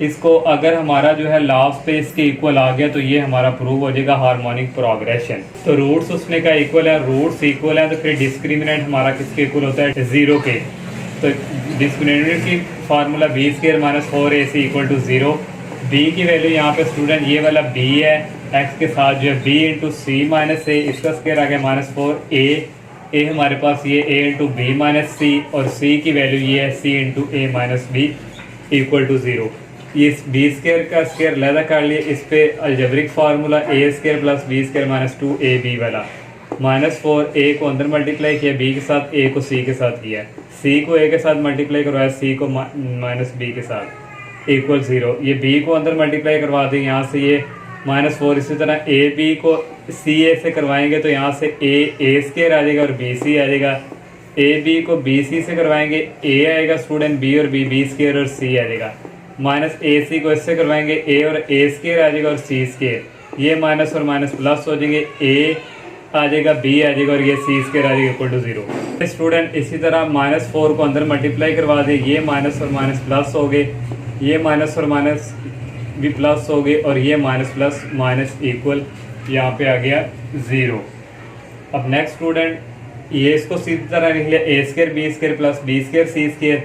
इसको अगर हमारा जो है लास्ट पे इसके इक्वल आ गया तो ये हमारा प्रूव हो जाएगा हार्मोनिक प्रोग्रेशन। तो रूट्स उसने का इक्वल है, रूट्स इक्वल है, तो फिर डिस्क्रिमिनेंट हमारा किसके इक्वल होता है, 0 के। तो डिस्क्रिमिनेंट की formula B square minus 4ac equal to 0। B की वैल्यू यहाँ पे स्टूडेंट ये वाला बी है, एक्स के साथ जो है बी इंटू सी माइनस ए, इसका स्क्वायर आ गया माइनस 4a हमारे पास ये a into B minus C, और c की वैल्यू ये है c into A minus B equal to 0। ये बी स्क्वायर का स्क्वायर लैदा कर लिए, इस पे algebraic formula A square plus B square minus 2ab वाला, माइनस 4a को अंदर मल्टीप्लाई किया b के साथ, a को c के साथ किया, c को a के साथ मल्टीप्लाई करवाया, c को माइनस b के साथ इक्वल 0। ये b को अंदर मल्टीप्लाई करवा दें यहाँ से, ये माइनस 4, इसी तरह ए बी को सी ए से करवाएंगे तो यहाँ से ए स्क्वायर आ जाएगा और बी सी आ जाएगा। ए बी को बी सी से करवाएंगे, ए आएगा स्टूडेंट बी और बी स्क्वायर और सी आ जाएगा। माइनस ए सी को इससे करवाएंगे, ए और ए स्क्वायर आ जाएगा और सी स्क्वायर, ये माइनस और माइनस प्लस हो जाएंगे, ए आ जाएगा बी आ जाएगा और ये सी स्क्वायर आ जाएगा इक्वल टू 0। स्टूडेंट इसी तरह माइनस 4 को अंदर मल्टीप्लाई करवा दे, ये माइनस और माइनस प्लस हो गए, ये माइनस और माइनस भी प्लस हो गए और ये माइनस प्लस माइनस इक्वल यहाँ पे आ गया 0। अब नेक्स्ट स्टूडेंट ये इसको सीधी तरह लिख लिया, A square B square plus B square C square,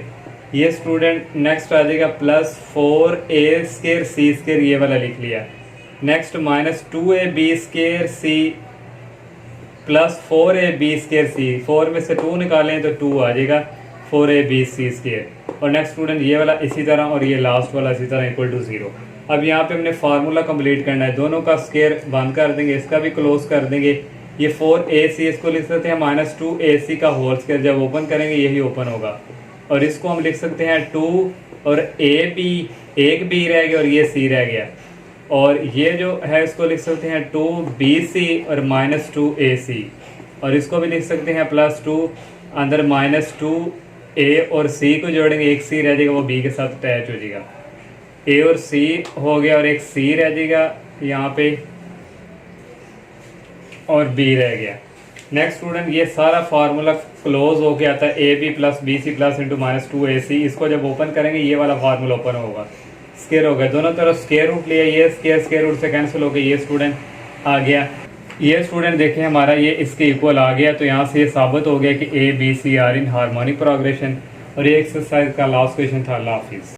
ये स्टूडेंट नेक्स्ट आ जाएगा plus 4a square C square, ये वाला लिख लिया। Next minus 2ab square C plus 4ab square C, 4 में से 2 निकालें तो 2 आ जाएगा 4ab सी स्क्वायर। और नेक्स्ट स्टूडेंट ये वाला इसी तरह और ये लास्ट वाला इसी तरह इक्वल टू 0। अब यहाँ पे हमने फार्मूला कंप्लीट करना है, दोनों का स्क्वायर बंद कर देंगे, इसका भी क्लोज कर देंगे। ये 4ac इसको लिख सकते हैं माइनस 2ac का होल स्क्वायर, जब ओपन करेंगे यही ओपन होगा। और इसको हम लिख सकते हैं 2 और ab, एक b रह गया और ये c रह गया, और ये जो है इसको लिख सकते हैं 2bc और माइनस 2ac, और इसको भी लिख सकते हैं प्लस 2, अंदर माइनस 2a और c को जोड़ेंगे, एक c रह जाएगा वो b के साथ अटैच हो जाएगा, a और c हो गया और एक c रह जाएगा यहाँ पे और b रह गया। नेक्स्ट स्टूडेंट ये सारा फार्मूला क्लोज होके आता है A B plus B C plus into minus 2ac, इसको जब ओपन करेंगे ये वाला फार्मूला ओपन होगा, स्क्वायर हो गया, दोनों तरफ स्क्वायर रूट लिया, ये स्क्वायर रूट से कैंसिल हो गया, ये स्टूडेंट आ गया। ये स्टूडेंट देखें हमारा ये इसके इक्वल आ गया, तो यहाँ से ये साबित हो गया कि A B C are in harmonic progression. और ये एक्सरसाइज का लास्ट क्वेश्चन था। अल्लाह हाफिज़।